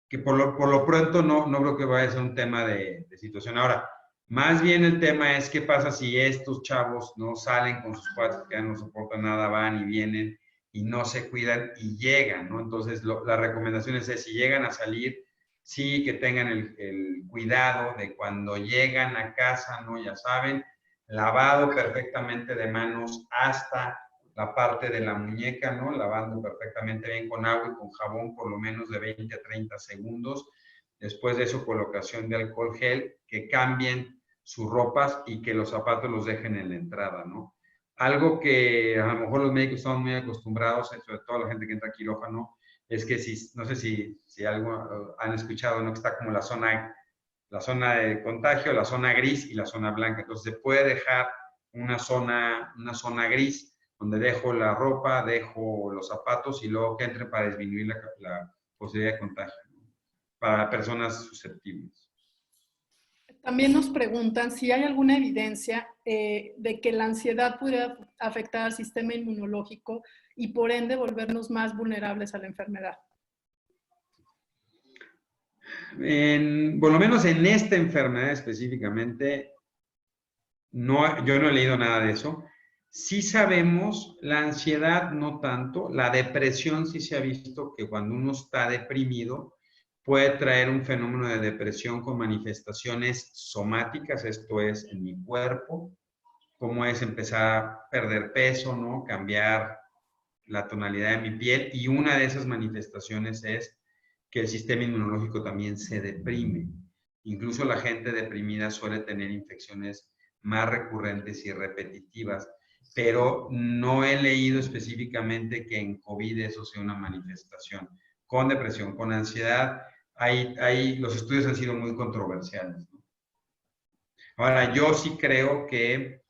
que por lo pronto no creo que vaya a ser un tema de situación. Ahora, más bien el tema es qué pasa si estos chavos no salen con sus padres, que ya no soportan nada, van y vienen y no se cuidan y llegan, ¿no? Entonces, la recomendación es si llegan a salir, sí que tengan el cuidado de cuando llegan a casa, ¿no? Ya saben, lavado perfectamente de manos hasta la parte de la muñeca, ¿no? Lavando perfectamente bien con agua y con jabón por lo menos de 20 a 30 segundos. Después de eso, colocación de alcohol gel, que cambien sus ropas y que los zapatos los dejen en la entrada, ¿no? Algo que a lo mejor los médicos están muy acostumbrados, sobre todo la gente que entra a quirófano, es que no sé si algo han escuchado, ¿no? Que está como la zona la zona de contagio, la zona gris y la zona blanca. Entonces se puede dejar una zona gris donde dejo la ropa, dejo los zapatos y luego que entre para disminuir la posibilidad de contagio, ¿no? Para personas susceptibles. También nos preguntan si hay alguna evidencia de que la ansiedad pudiera afectar al sistema inmunológico y por ende volvernos más vulnerables a la enfermedad. Por lo menos en esta enfermedad específicamente, yo no he leído nada de eso. Sí sabemos, la ansiedad no tanto, la depresión sí se ha visto que cuando uno está deprimido puede traer un fenómeno de depresión con manifestaciones somáticas, esto es en mi cuerpo, como es empezar a perder peso, ¿no? Cambiar la tonalidad de mi piel, y una de esas manifestaciones es que el sistema inmunológico también se deprime. Incluso la gente deprimida suele tener infecciones más recurrentes y repetitivas, pero no he leído específicamente que en COVID eso sea una manifestación. Con depresión, con ansiedad, los estudios han sido muy controversiales, ¿no? Ahora, yo sí creo que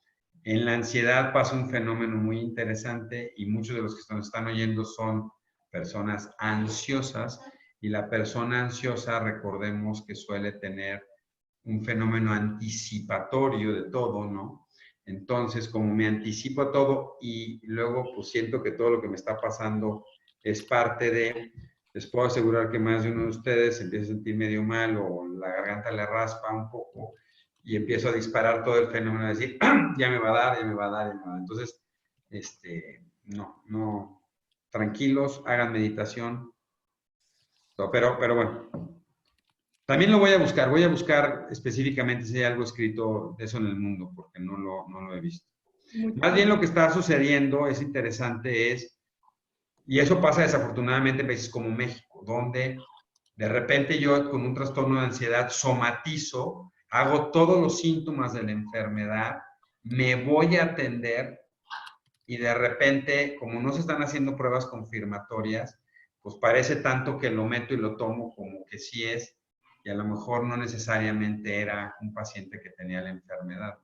en la ansiedad pasa un fenómeno muy interesante y muchos de los que nos están oyendo son personas ansiosas, y la persona ansiosa, recordemos que suele tener un fenómeno anticipatorio de todo, ¿no? Entonces, como me anticipo a todo y luego pues siento que todo lo que me está pasando es parte de, les puedo asegurar que más de uno de ustedes se empieza a sentir medio mal o la garganta le raspa un poco y empiezo a disparar todo el fenómeno de decir, ya me va a dar, ya me va a dar, ya me va a dar. Entonces, no, tranquilos, hagan meditación, pero bueno. También lo voy a buscar específicamente si hay algo escrito de eso en el mundo, porque no lo he visto. Más bien lo que está sucediendo es interesante, y eso pasa desafortunadamente en países como México, donde de repente yo con un trastorno de ansiedad somatizo, hago todos los síntomas de la enfermedad, me voy a atender y de repente, como no se están haciendo pruebas confirmatorias, pues parece tanto que lo meto y lo tomo como que sí es, y a lo mejor no necesariamente era un paciente que tenía la enfermedad.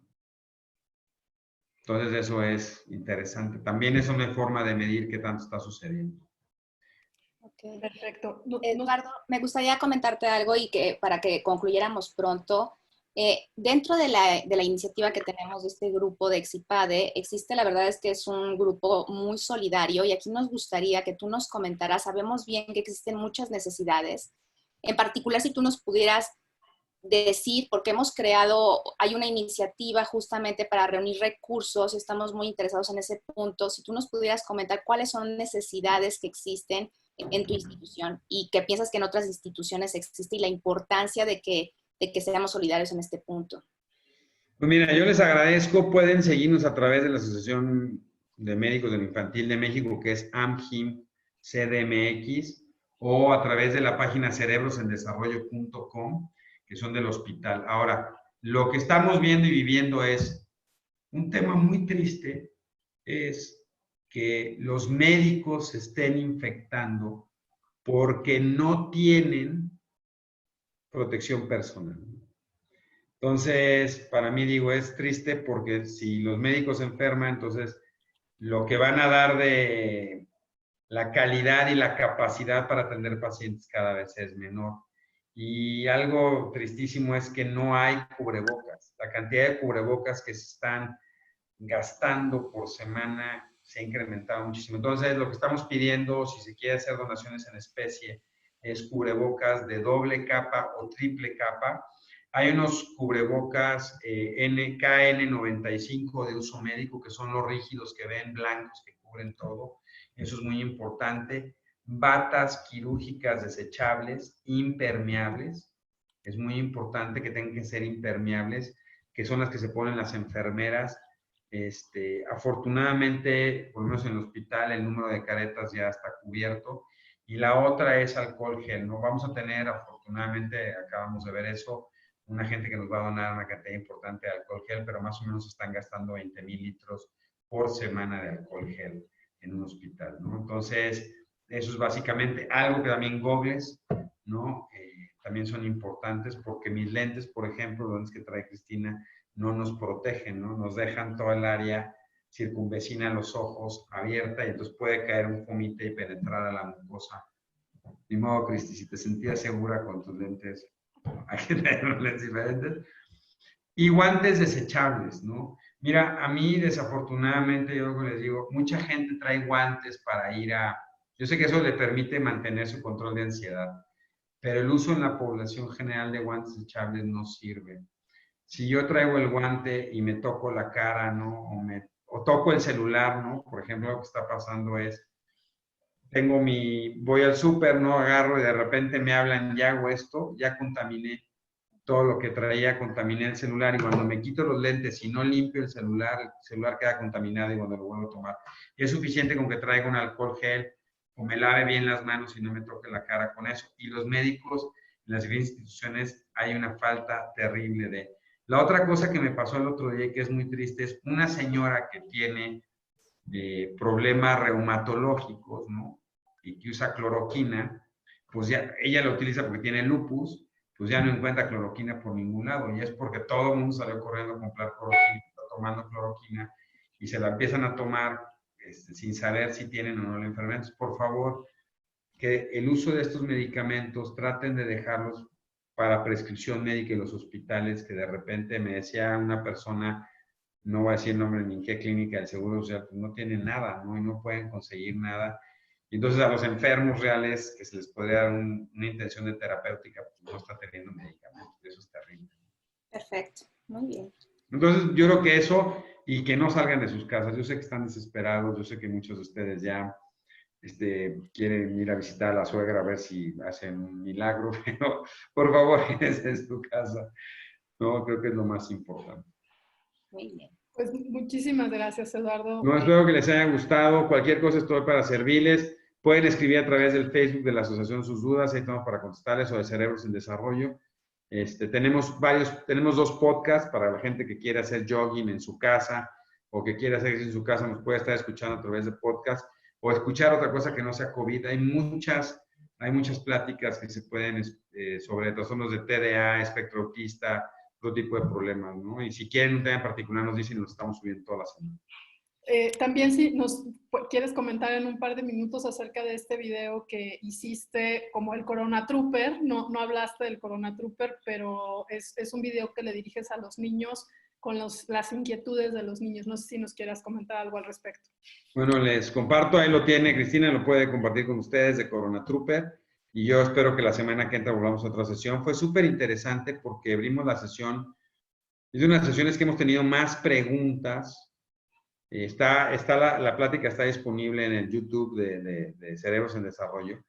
Entonces eso es interesante. También es una forma de medir qué tanto está sucediendo. Okay. Perfecto. Eduardo, me gustaría comentarte algo y que para que concluyéramos pronto. Dentro de la iniciativa que tenemos de este grupo de Exipade, existe, la verdad es que es un grupo muy solidario y aquí nos gustaría que tú nos comentaras, sabemos bien que existen muchas necesidades, en particular si tú nos pudieras decir, porque hemos creado, hay una iniciativa justamente para reunir recursos, estamos muy interesados en ese punto, si tú nos pudieras comentar cuáles son necesidades que existen en tu institución y que piensas que en otras instituciones existe y la importancia de que seamos solidarios en este punto. Pues mira, yo les agradezco. Pueden seguirnos a través de la Asociación de Médicos del Infantil de México, que es AMGIM CDMX, o a través de la página cerebrosendesarrollo.com, que son del hospital. Ahora, lo que estamos viendo y viviendo es un tema muy triste, es que los médicos se estén infectando porque no tienen protección personal. Entonces, para mí, digo, es triste porque si los médicos se enferman, entonces lo que van a dar de la calidad y la capacidad para atender pacientes cada vez es menor. Y algo tristísimo es que no hay cubrebocas. La cantidad de cubrebocas que se están gastando por semana se ha incrementado muchísimo. Entonces, lo que estamos pidiendo, si se quiere hacer donaciones en especie, es cubrebocas de doble capa o triple capa. Hay unos cubrebocas KN95 de uso médico, que son los rígidos que ven, blancos, que cubren todo. Eso es muy importante. Batas quirúrgicas desechables, impermeables. Es muy importante que tengan que ser impermeables, que son las que se ponen las enfermeras. Afortunadamente, por lo menos en el hospital, el número de caretas ya está cubierto. Y la otra es alcohol gel, ¿no? Vamos a tener, afortunadamente, acabamos de ver eso, una gente que nos va a donar una cantidad importante de alcohol gel, pero más o menos están gastando 20,000 litros por semana de alcohol gel en un hospital, ¿no? Entonces, eso es básicamente algo que también gogles, ¿no? también son importantes porque mis lentes, por ejemplo, los lentes que trae Cristina, no nos protegen, ¿no? Nos dejan toda el área circunvecina a los ojos abierta y entonces puede caer un fomite y penetrar a la mucosa. Ni modo, Cristi, si te sentías segura con tus lentes, hay que tener los lentes diferentes. Y guantes desechables, ¿no? Mira, a mí desafortunadamente, yo les digo, mucha gente trae guantes para ir a... Yo sé que eso le permite mantener su control de ansiedad, pero el uso en la población general de guantes desechables no sirve. Si yo traigo el guante y me toco la cara, ¿no? O toco el celular, ¿no? Por ejemplo, lo que está pasando es, voy al súper, ¿no? Agarro y de repente me hablan, ya hago esto, ya contaminé todo lo que traía, contaminé el celular y cuando me quito los lentes y no limpio el celular queda contaminado y cuando lo vuelvo a tomar. Es suficiente con que traiga un alcohol gel o me lave bien las manos y no me toque la cara con eso. Y los médicos en las diferentes instituciones hay una falta terrible de... La otra cosa que me pasó el otro día que es muy triste es una señora que tiene problemas reumatológicos, ¿no? Y que usa cloroquina, pues ya ella lo utiliza porque tiene lupus, pues ya no encuentra cloroquina por ningún lado, y es porque todo el mundo salió corriendo a comprar cloroquina, está tomando cloroquina, y se la empiezan a tomar sin saber si tienen o no la enfermedad. Entonces, por favor, que el uso de estos medicamentos traten de dejarlos para prescripción médica en los hospitales, que de repente me decía una persona, no voy a decir el nombre ni en qué clínica del Seguro Social, pues no tienen nada, ¿no? Y no pueden conseguir nada. Y entonces a los enfermos reales que se les podría dar una intención de terapéutica, pues no está teniendo medicamentos. Eso es terrible. Perfecto, muy bien. Entonces yo creo que eso y que no salgan de sus casas. Yo sé que están desesperados, yo sé que muchos de ustedes ya quieren ir a visitar a la suegra a ver si hacen un milagro, pero por favor, esa es tu casa. No, creo que es lo más importante. Muy bien. Pues muchísimas gracias, Eduardo. No, espero que les haya gustado. Cualquier cosa estoy para servirles. Pueden escribir a través del Facebook de la Asociación sus dudas, ahí estamos para contestarles, o de Cerebros en Desarrollo. Tenemos 2 podcasts para la gente que quiere hacer jogging en su casa o que quiere hacer ejercicio en su casa, nos puede estar escuchando a través de podcast o escuchar otra cosa que no sea COVID. Hay muchas pláticas que se pueden sobre trastornos de TDA, espectro autista, todo tipo de problemas, ¿no? Y si quieren un tema en particular nos dicen, nos estamos subiendo toda la semana. También si nos quieres comentar en un par de minutos acerca de este video que hiciste como el Corona Trooper, no hablaste del Corona Trooper, pero es un video que le diriges a los niños con las inquietudes de los niños. No sé si nos quieras comentar algo al respecto. Bueno, les comparto, ahí lo tiene, Cristina lo puede compartir con ustedes de Corona Trooper y yo espero que la semana que entra volvamos a otra sesión. Fue súper interesante porque abrimos la sesión, es de unas sesiones que hemos tenido más preguntas. La plática está disponible en el YouTube de Cerebros en Desarrollo.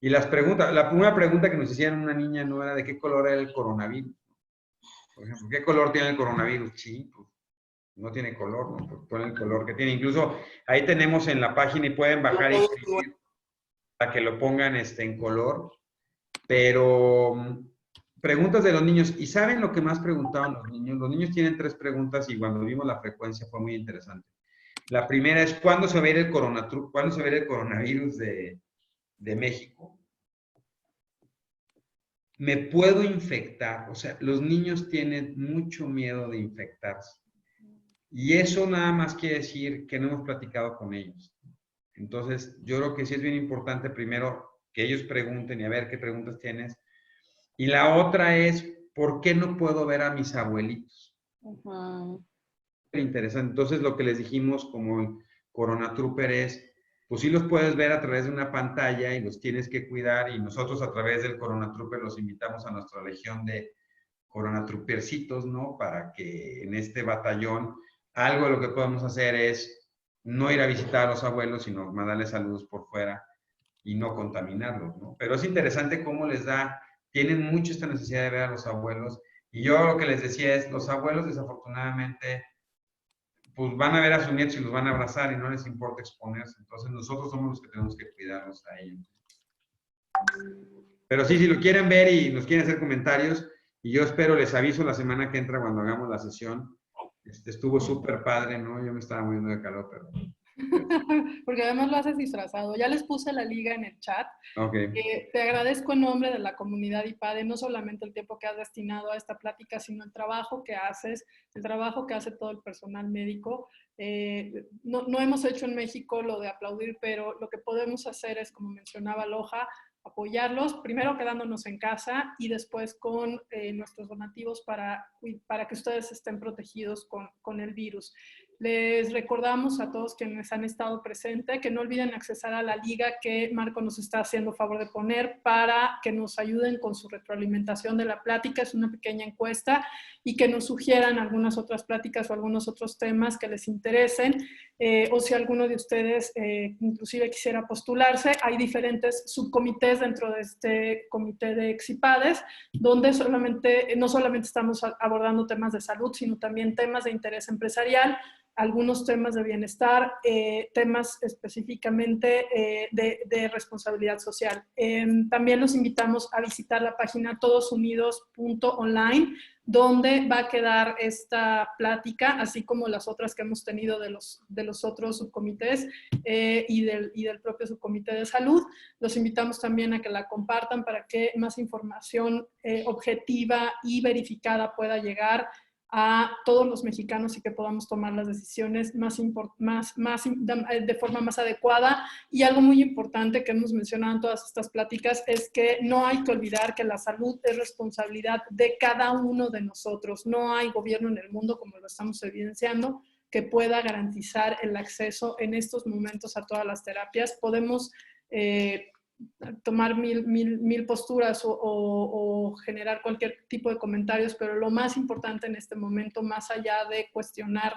Y las preguntas, la primera pregunta que nos hicieron una niña no era de qué color era el coronavirus. Por ejemplo, ¿qué color tiene el coronavirus? Sí, pues no tiene color, ¿no? Pues pone el color que tiene. Incluso ahí tenemos en la página y pueden bajar y escribir para que lo pongan en color. Pero preguntas de los niños. ¿Y saben lo que más preguntaban los niños? Los niños tienen 3 preguntas y cuando vimos la frecuencia fue muy interesante. La primera es, ¿cuándo se va a ir el coronavirus de México? ¿Me puedo infectar? O sea, los niños tienen mucho miedo de infectarse. Y eso nada más quiere decir que no hemos platicado con ellos. Entonces, yo creo que sí es bien importante primero que ellos pregunten y a ver qué preguntas tienes. Y la otra es, ¿por qué no puedo ver a mis abuelitos? Interesante. Entonces, lo que les dijimos como el Corona Trooper es, pues sí los puedes ver a través de una pantalla y los tienes que cuidar y nosotros a través del Corona Trooper los invitamos a nuestra legión de Corona Troopercitos, ¿no? Para que en este batallón algo de lo que podemos hacer es no ir a visitar a los abuelos, sino mandarles saludos por fuera y no contaminarlos, ¿no? Pero es interesante cómo tienen mucho esta necesidad de ver a los abuelos y yo lo que les decía es, los abuelos desafortunadamente pues van a ver a sus nietos y los van a abrazar y no les importa exponerse. Entonces nosotros somos los que tenemos que cuidarlos a ellos. Pero sí, si lo quieren ver y nos quieren hacer comentarios, y yo espero, les aviso la semana que entra cuando hagamos la sesión. Estuvo súper padre, ¿no? Yo me estaba muriendo de calor, pero Porque además lo haces disfrazado. Ya les puse la liga en el chat. Ok. Te agradezco en nombre de la comunidad IPADE, no solamente el tiempo que has destinado a esta plática, sino el trabajo que haces, el trabajo que hace todo el personal médico. No hemos hecho en México lo de aplaudir, pero lo que podemos hacer es, como mencionaba Loja, apoyarlos, primero quedándonos en casa y después con nuestros donativos para que ustedes estén protegidos con el virus. Les recordamos a todos quienes han estado presentes que no olviden accesar a la liga que Marco nos está haciendo favor de poner para que nos ayuden con su retroalimentación de la plática. Es una pequeña encuesta y que nos sugieran algunas otras pláticas o algunos otros temas que les interesen, o si alguno de ustedes inclusive quisiera postularse. Hay diferentes subcomités dentro de este comité de Exipades, donde no solamente estamos abordando temas de salud, sino también temas de interés empresarial, algunos temas de bienestar, temas específicamente de responsabilidad social. También los invitamos a visitar la página todosunidos.online, donde va a quedar esta plática, así como las otras que hemos tenido de los otros subcomités y del propio subcomité de salud. Los invitamos también a que la compartan para que más información objetiva y verificada pueda llegar a todos los mexicanos y que podamos tomar las decisiones de forma más adecuada. Y algo muy importante que hemos mencionado en todas estas pláticas es que no hay que olvidar que la salud es responsabilidad de cada uno de nosotros. No hay gobierno en el mundo, como lo estamos evidenciando, que pueda garantizar el acceso en estos momentos a todas las terapias. Podemos tomar mil posturas o generar cualquier tipo de comentarios, pero lo más importante en este momento, más allá de cuestionar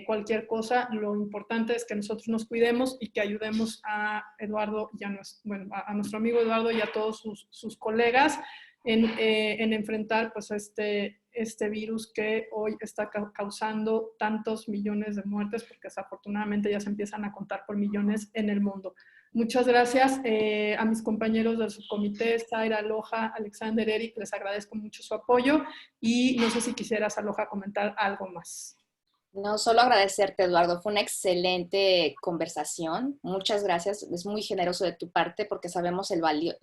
cualquier cosa, lo importante es que nosotros nos cuidemos y que ayudemos a Eduardo y a nuestro amigo Eduardo y a todos sus colegas en enfrentar pues este virus que hoy está causando tantos millones de muertes, porque desafortunadamente ya se empiezan a contar por millones en el mundo. Muchas gracias a mis compañeros del subcomité, Zaira, Loja, Alexander, Eric, les agradezco mucho su apoyo y no sé si quisieras, Loja, comentar algo más. No, solo agradecerte, Eduardo. Fue una excelente conversación. Muchas gracias. Es muy generoso de tu parte porque sabemos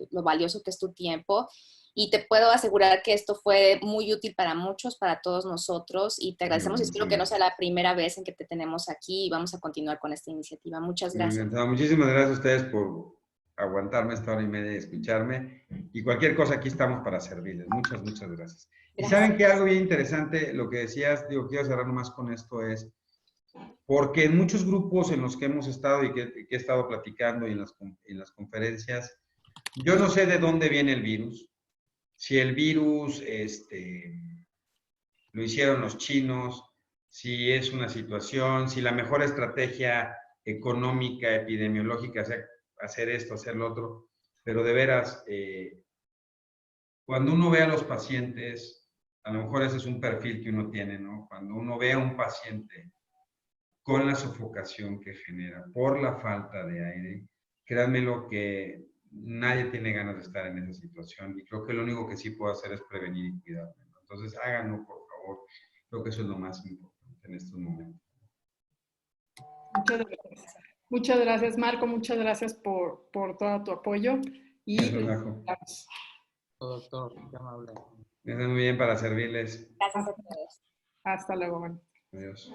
lo valioso que es tu tiempo y te puedo asegurar que esto fue muy útil para muchos, para todos nosotros y te agradecemos y espero que no sea la primera vez en que te tenemos aquí y vamos a continuar con esta iniciativa. Muchas gracias. Muchísimas gracias a ustedes por aguantarme esta hora y media y escucharme. Y cualquier cosa, aquí estamos para servirles. Muchas gracias. Gracias. Y saben que algo bien interesante, lo que decías, quiero cerrar nomás con esto, es porque en muchos grupos en los que hemos estado y que he estado platicando y en las conferencias, yo no sé de dónde viene el virus. Si el virus lo hicieron los chinos, si es una situación, si la mejor estrategia económica, epidemiológica es hacer esto, hacer lo otro, pero de veras, cuando uno ve a los pacientes, a lo mejor ese es un perfil que uno tiene, ¿no? Cuando uno ve a un paciente con la sofocación que genera por la falta de aire, créanme lo que nadie tiene ganas de estar en esa situación y creo que lo único que sí puedo hacer es prevenir y cuidarme, ¿no? Entonces háganlo, por favor. Creo que eso es lo más importante en estos momentos. Muchas gracias. Muchas gracias, Marco. Muchas gracias por todo tu apoyo. Y Doctor, qué amable. Estén muy bien para servirles. Gracias a todos. Hasta luego. Bueno. Adiós.